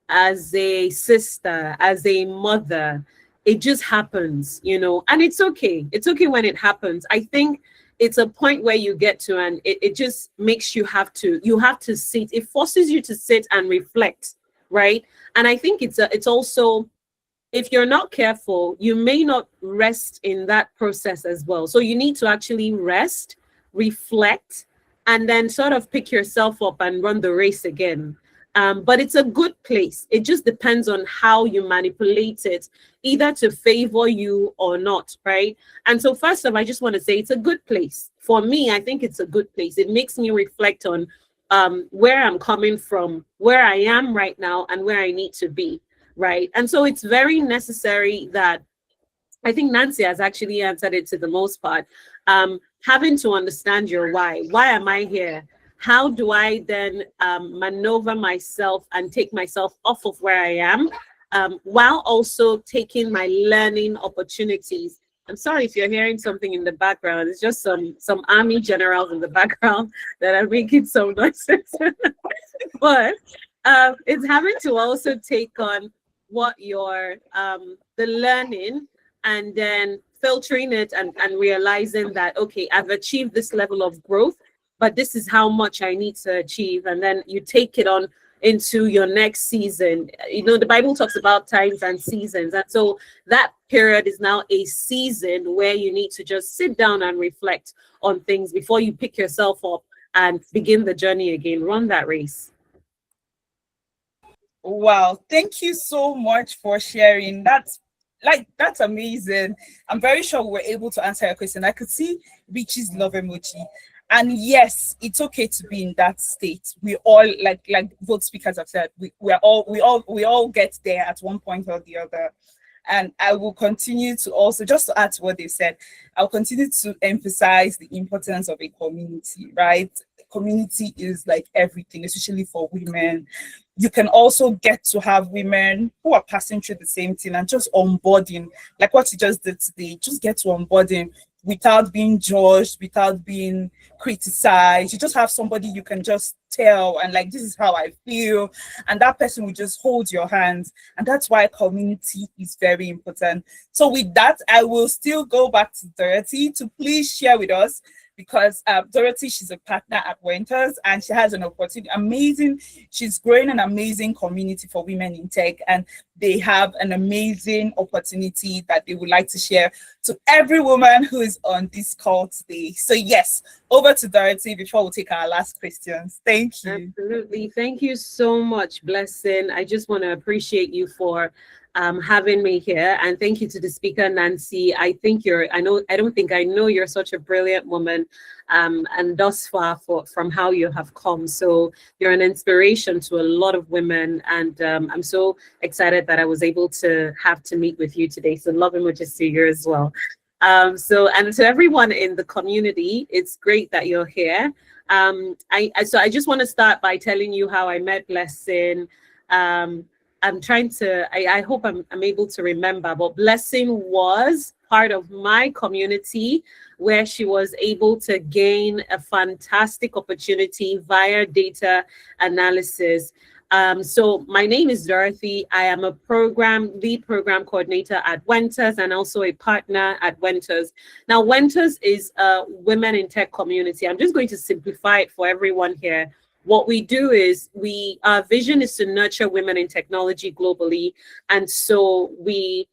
as a sister, as a mother, it just happens, and it's okay. It's okay when it happens. I think it's a point where you get to, and it just makes you have to sit. It forces you to sit and reflect, right? And I think it's also, if you're not careful, you may not rest in that process as well. So you need to actually rest, reflect, and then sort of pick yourself up and run the race again. But it's a good place. It just depends on how you manipulate it, either to favor you or not, right? And so first of all, I just want to say it's a good place. For me, I think it's a good place. It makes me reflect on where I'm coming from, where I am right now, and where I need to be, right? And so it's very necessary that, I think Nancy has actually answered it to the most part, having to understand your why. Why am I here? How do I then maneuver myself and take myself off of where I am, while also taking my learning opportunities? I'm sorry if you're hearing something in the background. It's just some army generals in the background that are making some noises. But it's having to also take on what your the learning, and then filtering it and realizing that, okay, I've achieved this level of growth, but this is how much I need to achieve. And then you take it on into your next season. The Bible talks about times and seasons. And so that period is now a season where you need to just sit down and reflect on things before you pick yourself up and begin the journey again, run that race. Wow, thank you so much for sharing. That's amazing. I'm very sure we were able to answer your question. I could see Richie's love emoji. And yes, it's okay to be in that state. We all, like both speakers have said, we all get there at one point or the other. And I will continue to also, just to add to what they said, I'll continue to emphasize the importance of a community, right? Community is like everything, especially for women. You can also get to have women who are passing through the same thing and just onboarding, like what you just did today, just get to onboarding without being judged, without being criticized. You just have somebody you can just tell and like, this is how I feel. And that person will just hold your hands. And that's why community is very important. So with that, I will still go back to Dorothy to please share with us, because Dorothy, she's a partner at Winters and she has an opportunity, she's growing an amazing community for women in tech, and they have an amazing opportunity that they would like to share to every woman who is on this call today. So yes, over to Dorothy before we take our last questions. Thank you. Absolutely. Thank you so much, Blessing. I just want to appreciate you for having me here, and thank you to the speaker, Nancy. I don't think I know you're such a brilliant woman, and thus far from how you have come. So you're an inspiration to a lot of women, and I'm so excited that I was able to meet with you today. So love and much to you as well. And to everyone in the community, it's great that you're here. I just want to start by telling you how I met Blessing. I'm trying to, I hope I'm able to remember, but Blessing was part of my community where she was able to gain a fantastic opportunity via data analysis. So my name is Dorothy. I am a lead program coordinator at Wenters and also a partner at Wenters. Now, Wenters is a women in tech community. I'm just going to simplify it for everyone here. What we do is our vision is to nurture women in technology globally. And so we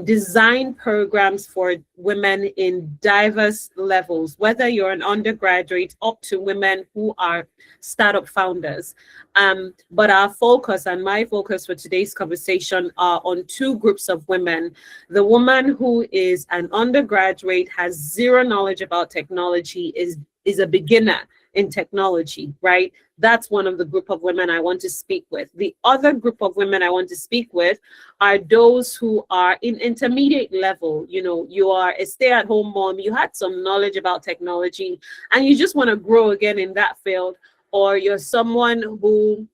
design programs for women in diverse levels, whether you're an undergraduate up to women who are startup founders. But our focus and my focus for today's conversation are on two groups of women. The woman who is an undergraduate, has zero knowledge about technology, is a beginner in technology, right? That's one of the group of women I want to speak with. The other group of women I want to speak with are those who are in intermediate level. You know, you are a stay-at-home mom, you had some knowledge about technology, and you just want to grow again in that field, or you're someone who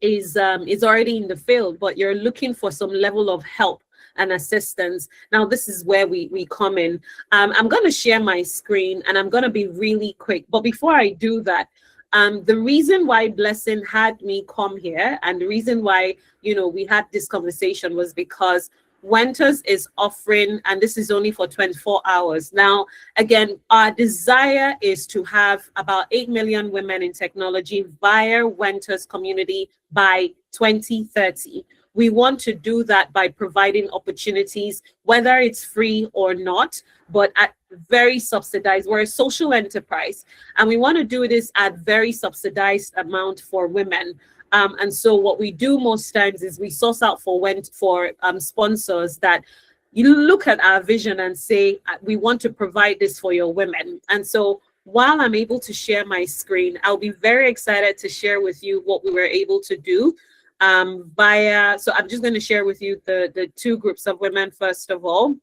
is already in the field, but you're looking for some level of help and assistance. Now, this is where we come in. I'm going to share my screen and I'm going to be really quick. But before I do that, the reason why Blessing had me come here and the reason why, we had this conversation was because Wenters is offering, and this is only for 24 hours. Now, again, our desire is to have about 8 million women in technology via Wenters community by 2030. We want to do that by providing opportunities, whether it's free or not, but at very subsidized. We're a social enterprise, and we want to do this at very subsidized amount for women. And so what we do most times is we source out for sponsors that you look at our vision and say, we want to provide this for your women. And so while I'm able to share my screen, I'll be very excited to share with you what we were able to do so I'm just going to share with you the two groups of women, first of all,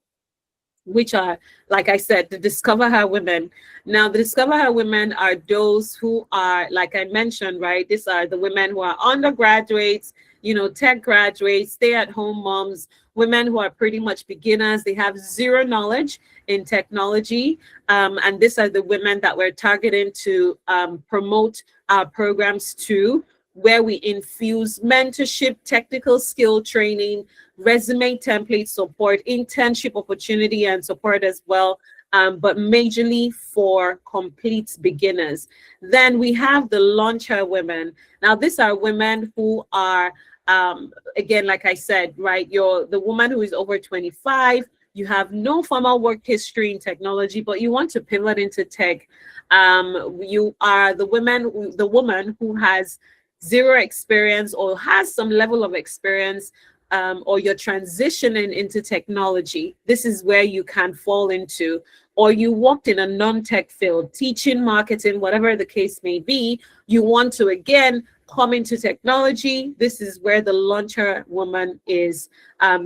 which are, like I said, the Discover Her women. Now, the Discover Her women are those who are, like I mentioned, right? These are the women who are undergraduates, tech graduates, stay-at-home moms, women who are pretty much beginners. They have zero knowledge in technology. And these are the women that we're targeting to promote our programs to, where we infuse mentorship, technical skill training, resume template support, internship opportunity and support as well, but majorly for complete beginners. Then we have the Launcher women. Now, these are women who are, again, like I said, right, you're the woman who is over 25, you have no formal work history in technology, but you want to pivot into tech. You are the woman who has zero experience or has some level of experience, or you're transitioning into technology. This is where you can fall into, or you worked in a non-tech field, teaching, marketing, whatever the case may be. You want to, again, come into technology. This is where the Launcher woman is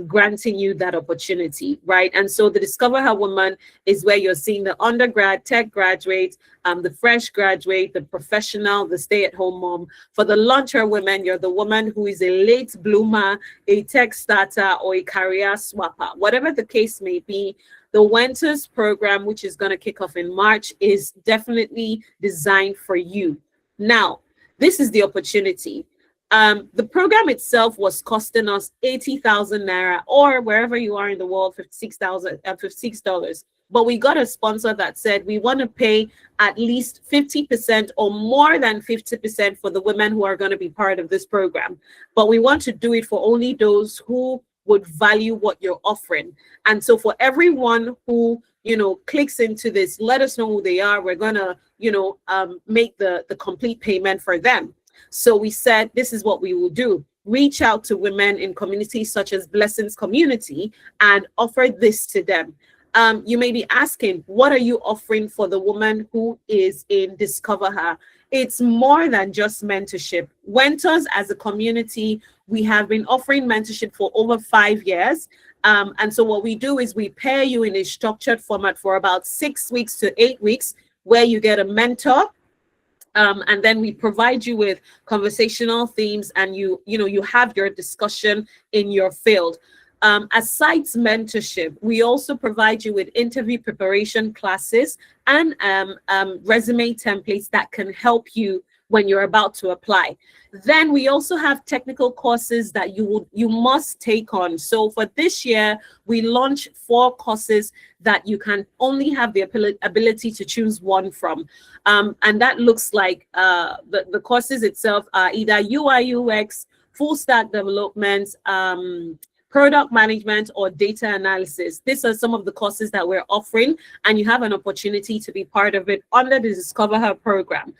granting you that opportunity, right? And so the Discover Her woman is where you're seeing the undergrad, tech graduate, the fresh graduate, the professional, the stay-at-home mom. For the Launcher women, you're the woman who is a late bloomer, a tech starter, or a career swapper. Whatever the case may be, the Wenters program, which is going to kick off in March, is definitely designed for you. Now, this is the opportunity. The program itself was costing us 80,000 Naira, or wherever you are in the world, $56. But we got a sponsor that said we want to pay at least 50% or more than 50% for the women who are going to be part of this program. But we want to do it for only those who would value what you're offering. And so for everyone who clicks into this, let us know who they are. We're gonna make the complete payment for them. So we said this is what we will do: reach out to women in communities such as Blessings Community and offer this to them. You may be asking, what are you offering for the woman who is in Discover Her? It's more than just mentorship. Wenters as a community, we have been offering mentorship for over 5 years. And so what we do is we pair you in a structured format for about 6 weeks to 8 weeks, where you get a mentor. And then we provide you with conversational themes, and you have your discussion in your field. Aside mentorship, we also provide you with interview preparation classes and resume templates that can help you when you're about to apply. Then we also have technical courses that you must take on. So for this year, we launch 4 courses that you can only have the ability to choose one from. And that looks like the courses itself are either UI UX, full stack development, product management, or data analysis. These are some of the courses that we're offering, and you have an opportunity to be part of it under the Discover Her program.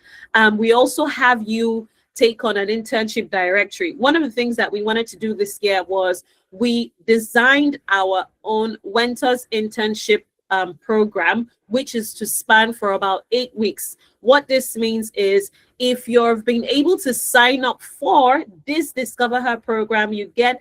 We also have you take on an internship directory. One of the things that we wanted to do this year was we designed our own Wenters internship program, which is to span for about 8 weeks. What this means is if you've been able to sign up for this Discover Her program, you get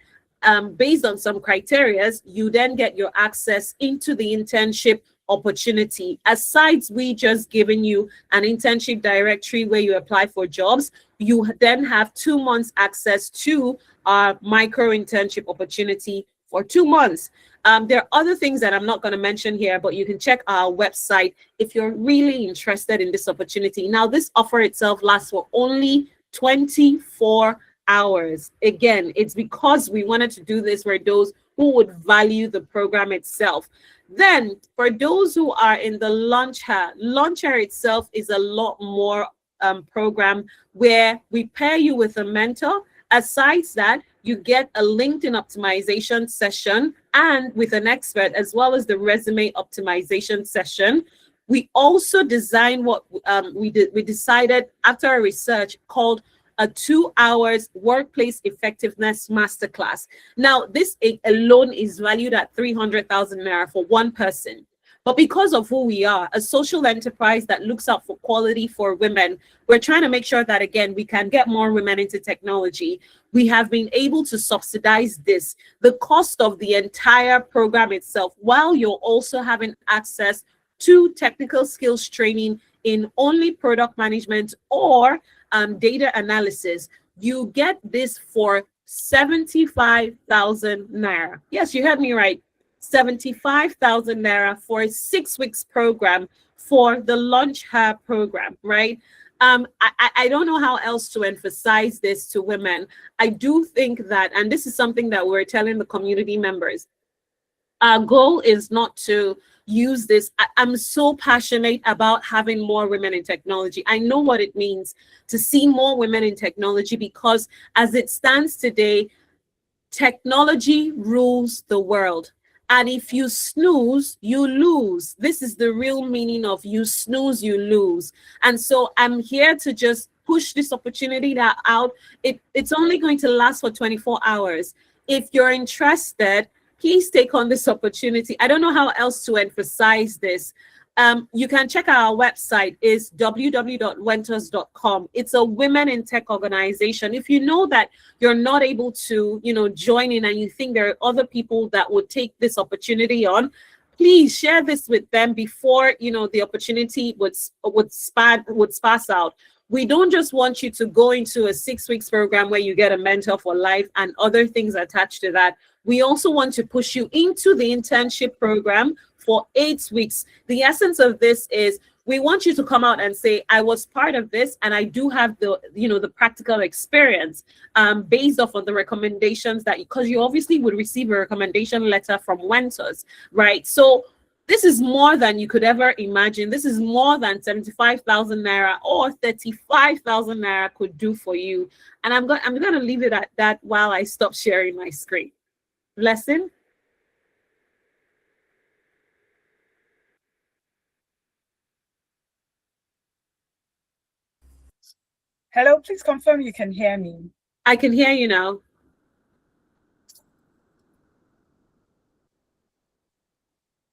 based on some criteria, you then get your access into the internship opportunity. Aside we just giving you an internship directory where you apply for jobs, you then have 2 months access to our micro internship opportunity for 2 months. There are other things that I'm not going to mention here, but you can check our website if you're really interested in this opportunity. Now, this offer itself lasts for only 24 hours. Again, it's because we wanted to do this for those who would value the program itself. Then for those who are in the Launch Her itself is a lot more program where we pair you with a mentor. Aside that, you get a LinkedIn optimization session and with an expert, as well as the resume optimization session. We also designed what we decided after our research called a 2 hours workplace effectiveness masterclass. Now, this alone is valued at 300,000 naira for one person. But because of who we are, a social enterprise that looks out for quality for women, we're trying to make sure that, again, we can get more women into technology. We have been able to subsidize this. The cost of the entire program itself, while you're also having access to technical skills training in only product management or data analysis, you get this for 75,000 naira. Yes, you heard me right. 75,000 naira for a 6 weeks program for the Launch Her program, right? I don't know how else to emphasize this to women. I do think that, and this is something that we're telling the community members, our goal is not to use this. I'm so passionate about having more women in technology. I know what it means to see more women in technology because as it stands today, technology rules the world. And if you snooze, you lose. This is the real meaning of you snooze, you lose. And so I'm here to just push this opportunity out. It's only going to last for 24 hours. If you're interested, please take on this opportunity. I don't know how else to emphasize this. You can check out our website is www.wenters.com. It's a women in tech organization. If you know that you're not able to, join in and you think there are other people that would take this opportunity on, please share this with them before, the opportunity would sparse out. We don't just want you to go into a 6 weeks program where you get a mentor for life and other things attached to that. We also want to push you into the internship program for 8 weeks. The essence of this is we want you to come out and say, I was part of this and I do have the practical experience based off of the recommendations because you obviously would receive a recommendation letter from Wenters, right? So this is more than you could ever imagine. This is more than 75,000 naira or 35,000 naira could do for you. And I'm going to leave it at that while I stop sharing my screen. Blessing. Hello, please confirm you can hear me. I can hear you now.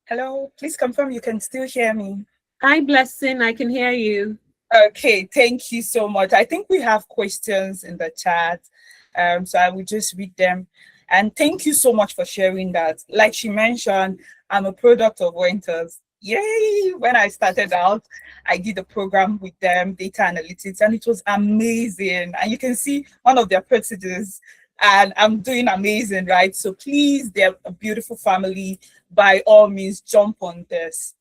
Hello, please confirm you can still hear me. Hi, Blessing. I can hear you. Okay, thank you so much. I think we have questions in the chat, so I will just read them. And thank you so much for sharing that. Like she mentioned, I'm a product of Wenters. Yay! When I started out, I did a program with them, data analytics, and it was amazing. And you can see one of their prejudices, and I'm doing amazing, right? So please, they're a beautiful family. By all means, jump on this.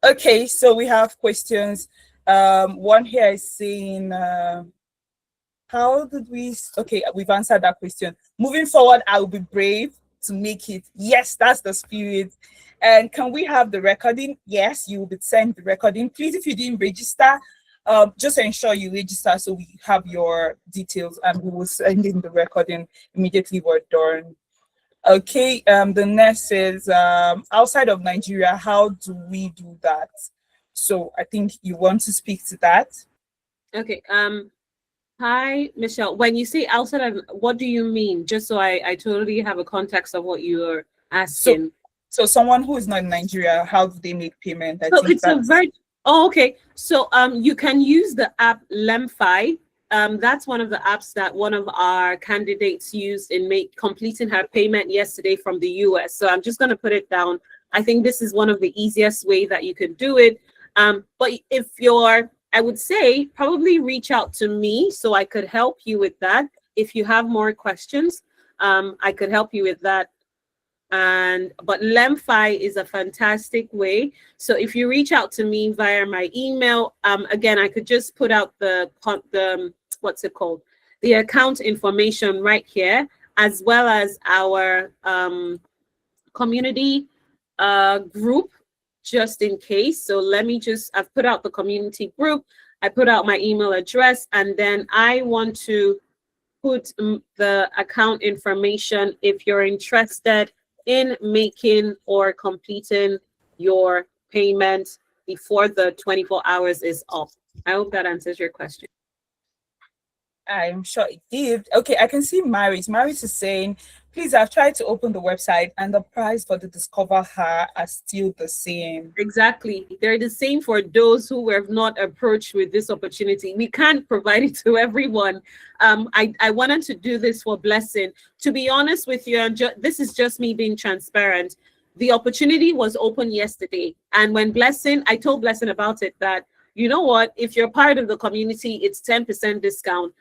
Okay, so we have questions. One here is saying, how did we? Okay, we've answered that question. Moving forward, I will be brave to make it. Yes, that's the spirit. And can we have the recording? Yes, you will be sent the recording. Please, if you didn't register, just ensure you register so we have your details and we will send in the recording immediately we're done. Okay, the next is outside of Nigeria, how do we do that? So I think you want to speak to that. Okay. Hi, Michelle. When you say outside of, what do you mean? Just so I totally have a context of what you're asking. So someone who is not in Nigeria, how do they make payment? So it's a very, oh, okay. So you can use the app Lemfi. That's one of the apps that one of our candidates used in completing her payment yesterday from the US. So I'm just going to put it down. I think this is one of the easiest way that you could do it. But if I would say probably reach out to me so I could help you with that. If you have more questions, I could help you with that. But Lemfi is a fantastic way. So if you reach out to me via my email, again, I could just put out the what's it called? The account information right here, as well as our community group, just in case. So I've put out the community group, I put out my email address, and then I want to put the account information if you're interested in making or completing your payment before the 24 hours is up. I hope that answers your question. I'm sure it did. Okay, I can see Maris. Maris is saying, please, I've tried to open the website and the price for the Discover Her are still the same. Exactly. They're the same for those who were not approached with this opportunity. We can't provide it to everyone. I wanted to do this for Blessing. To be honest with you, and this is just me being transparent. The opportunity was open yesterday. And when I told Blessing about it, that, you know what, if you're part of the community, it's 10% discount.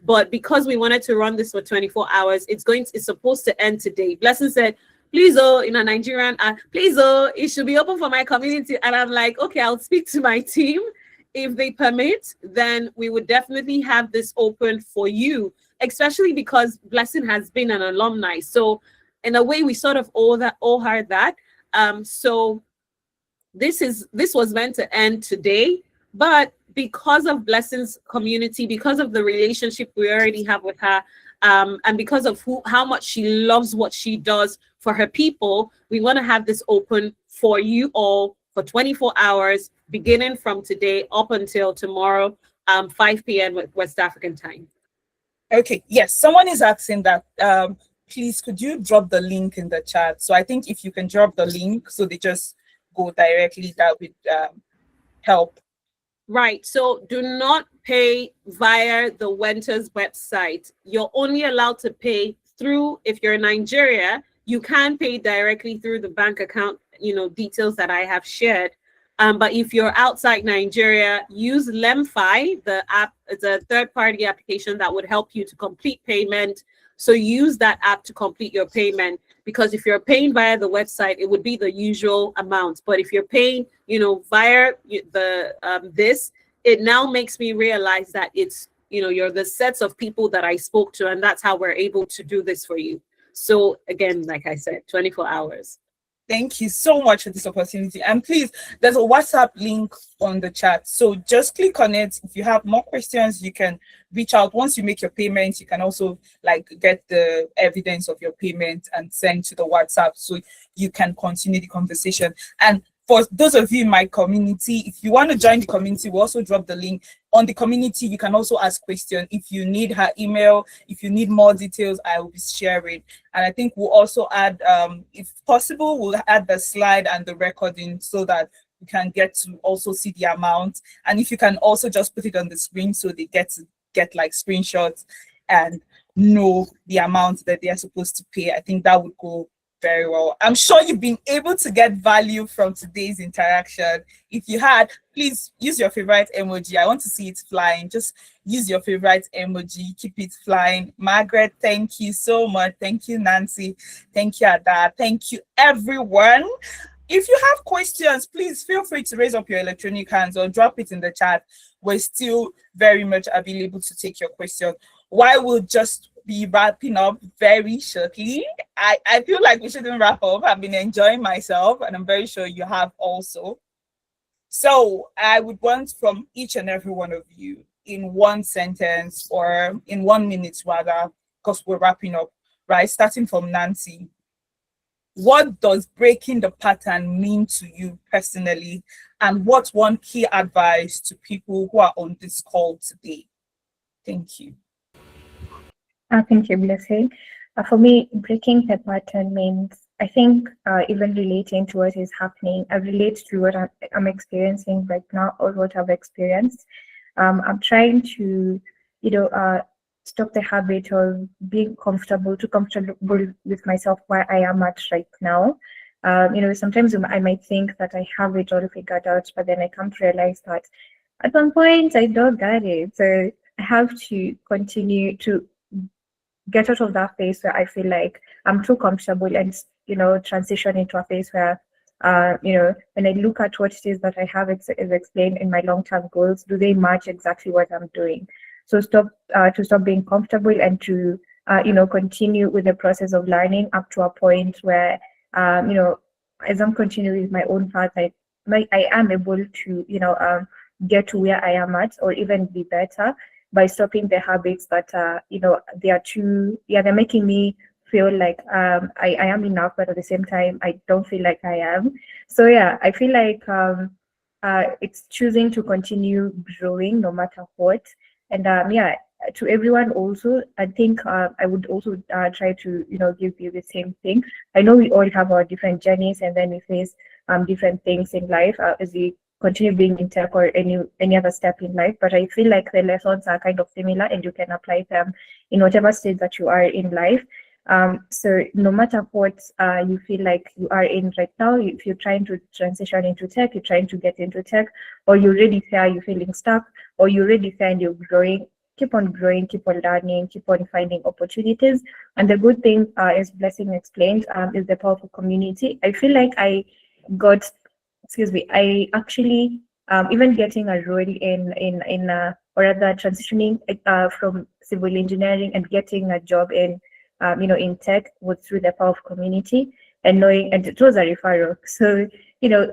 But because we wanted to run this for 24 hours, it's supposed to end today. Blessing said, please, in a Nigerian, please, it should be open for my community. And I'm like, okay, I'll speak to my team. If they permit, then we would definitely have this open for you, especially because Blessing has been an alumni. So in a way, we sort of owe her that. So this was meant to end today, but because of Blessing's community, because of the relationship we already have with her, and because of how much she loves what she does for her people, we want to have this open for you all for 24 hours, beginning from today up until tomorrow, 5 p.m. West African time. Okay, yes, someone is asking that. Please, could you drop the link in the chat? So I think if you can drop the link so they just go directly, that would help. Right. So do not pay via the Wenter's website. You're only allowed to pay through, if you're in Nigeria, you can pay directly through the bank account, details that I have shared. But if you're outside Nigeria, use Lemfi, the app. It's a third-party application that would help you to complete payment. So use that app to complete your payment, because if you're paying via the website, it would be the usual amount. But if you're paying, via this, it now makes me realize that it's, you're the sets of people that I spoke to, and that's how we're able to do this for you. So again, like I said, 24 hours. Thank you so much for this opportunity. And please, there's a WhatsApp link on the chat. So just click on it. If you have more questions, you can reach out. Once you make your payment, you can also get the evidence of your payment and send to the WhatsApp so you can continue the conversation. And for those of you in my community, if you want to join the community, we'll also drop the link on the community. You can also ask questions. If you need her email, if you need more details, I will be sharing. And I think we'll also add, if possible, we'll add the slide and the recording so that you can get to also see the amount. And if you can also just put it on the screen so they get screenshots and know the amount that they are supposed to pay, I think that would go very well. I'm sure you've been able to get value from today's interaction. If you had, please use your favorite emoji. I want to see it flying. Just use your favorite emoji. Keep it flying. Margaret, thank you so much. Thank you, Nancy. Thank you, Ada. Thank you, everyone. If you have questions, please feel free to raise up your electronic hands or drop it in the chat. We're still very much available to take your question. While we'll just be wrapping up very shortly, I feel like we shouldn't wrap up. I've been enjoying myself, and I'm very sure you have also. So I would want from each and every one of you in one sentence or in 1 minute rather, because we're wrapping up, right? Starting from Nancy. What does breaking the pattern mean to you personally? And what's one key advice to people who are on this call today? Thank you. Thank you, Blessing. For me, breaking the pattern means, I think, even relating to what is happening, I relate to what I'm experiencing right now or what I've experienced. I'm trying to, stop the habit of being too comfortable with myself where I am at right now. Sometimes I might think that I have it all figured out, but then I come to realize that at some point I don't get it. So I have to continue to get out of that phase where I feel like I'm too comfortable and, transition into a phase where, when I look at what it is that I have is explained in my long-term goals, do they match exactly what I'm doing? So stop being comfortable and to, continue with the process of learning up to a point where, as I'm continuing with my own path, I am able to, get to where I am at or even be better by stopping the habits that they're making me feel like I am enough, but at the same time I don't feel like I am. So yeah, I feel like it's choosing to continue growing no matter what. And to everyone also, I think I would also try to give you the same thing. I know we all have our different journeys, and then we face different things in life as we continue being in tech or any other step in life. But I feel like the lessons are kind of similar, and you can apply them in whatever stage that you are in life. So no matter what you feel like you are in right now, if you're trying to transition into tech, you're trying to get into tech, or you're already there, you're feeling stuck, or you're already there and you're growing, keep on growing, keep on learning, keep on finding opportunities. And the good thing, as Blessing explained, is the powerful community. I feel like I actually even getting a role in or rather transitioning from civil engineering and getting a job in tech was through the power of community and knowing, and it was a referral. So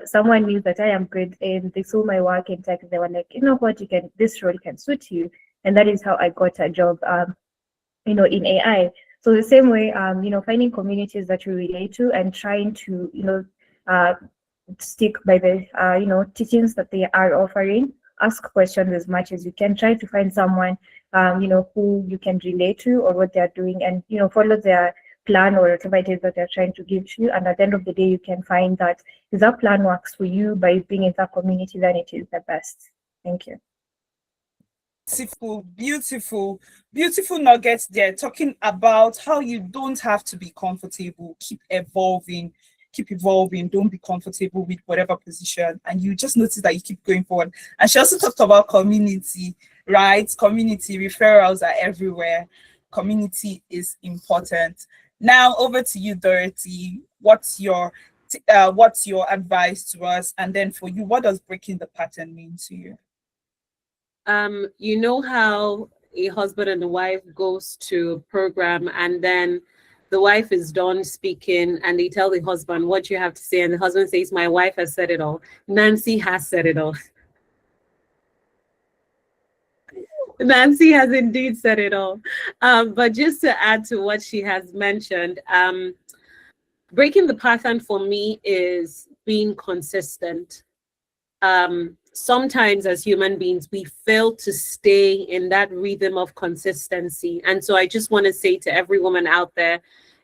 someone knew that I am good and they saw my work in tech. They were like, what, this role can suit you, and that is how I got a job in AI. So the same way, finding communities that you relate to and trying to stick by the teachings that they are offering. Ask questions as much as you can. Try to find someone who you can relate to or what they're doing, and follow their plan or whatever it is that they're trying to give to you. And at the end of the day, you can find that if that plan works for you by being in that community, then it is the best. Thank you. Beautiful nuggets there, talking about how you don't have to be comfortable. Keep evolving, don't be comfortable with whatever position, and you just notice that you keep going forward. And she also talked about community, right? Community referrals are everywhere. Community is important. Now over to you, Dorothy. What's your advice to us? And then for you, what does breaking the pattern mean to you? You know how a husband and a wife goes to a program, and then the wife is done speaking and they tell the husband what you have to say, and the husband says, my wife has said it all. Nancy has said it all. Nancy has indeed said it all. But just to add to what she has mentioned, breaking the pattern for me is being consistent. Sometimes as human beings, we fail to stay in that rhythm of consistency. And so I just want to say to every woman out there,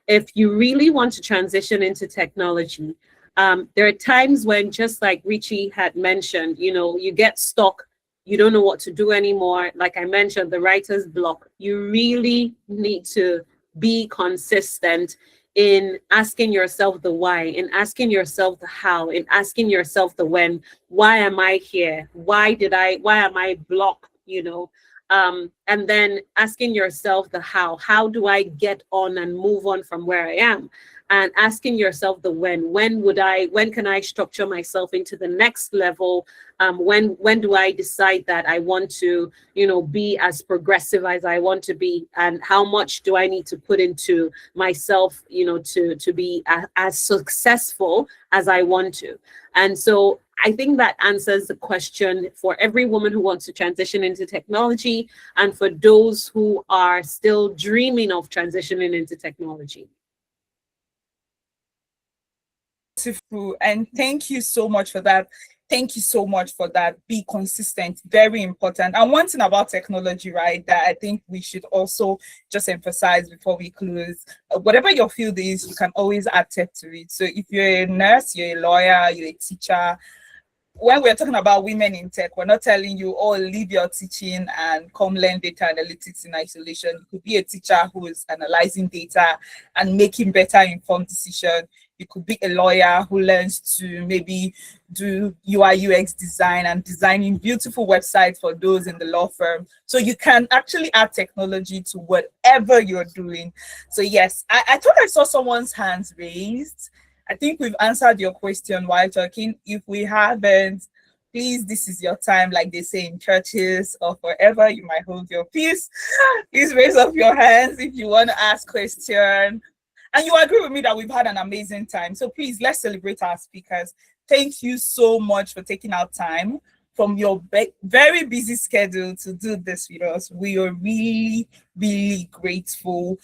if you really want to transition into technology, there are times when, just like Richie had mentioned, you get stuck, you don't know what to do anymore. Like I mentioned, the writer's block. You really need to be consistent in asking yourself the why, in asking yourself the how, in asking yourself the when. Why am I here? Why am I blocked? And then asking yourself the how do I get on and move on from where I am? and asking yourself the when can I structure myself into the next level? When do I decide that I want to, be as progressive as I want to be, and how much do I need to put into myself, to be as successful as I want to? And so I think that answers the question for every woman who wants to transition into technology, and for those who are still dreaming of transitioning into technology. Beautiful. And thank you so much for that. Thank you so much for that. Be consistent, very important. And one thing about technology, right, that I think we should also just emphasize before we close, whatever your field is, you can always add tech to it. So if you're a nurse, you're a lawyer, you're a teacher, when we're talking about women in tech, we're not telling you, oh, leave your teaching and come learn data analytics in isolation. You could be a teacher who is analyzing data and making better informed decisions. You could be a lawyer who learns to maybe do UI UX design and designing beautiful websites for those in the law firm. So you can actually add technology to whatever you're doing. So yes, I thought I saw someone's hands raised. I think we've answered your question while talking. If we haven't, please, this is your time, like they say in churches or wherever you might hold your peace. Please raise up your hands if you want to ask question. And you agree with me that we've had an amazing time. So please, let's celebrate our speakers. Thank you so much for taking our time from your very busy schedule to do this with us. We are really, really grateful.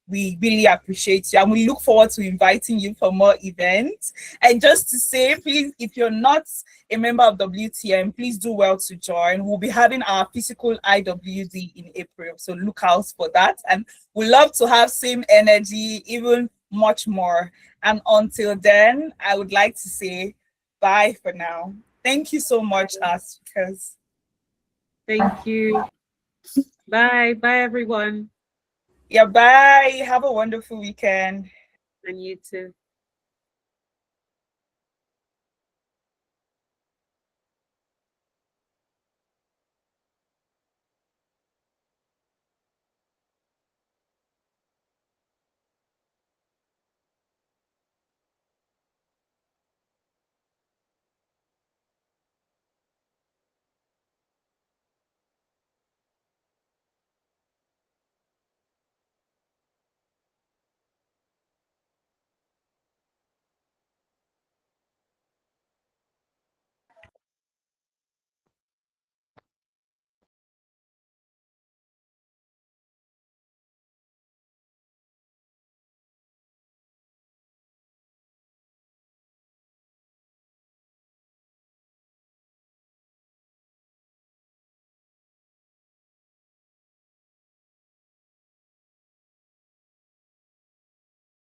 We really appreciate you, and we look forward to inviting you for more events. And just to say, please, if you're not a member of WTM, please do well to join. We'll be having our physical IWD in April, so look out for that. And we love to have same energy, even much more. And until then, I would like to say bye for now. Thank you so much, our speakers. Thank you. Bye. Bye, everyone. Yeah, bye. Have a wonderful weekend. And you too.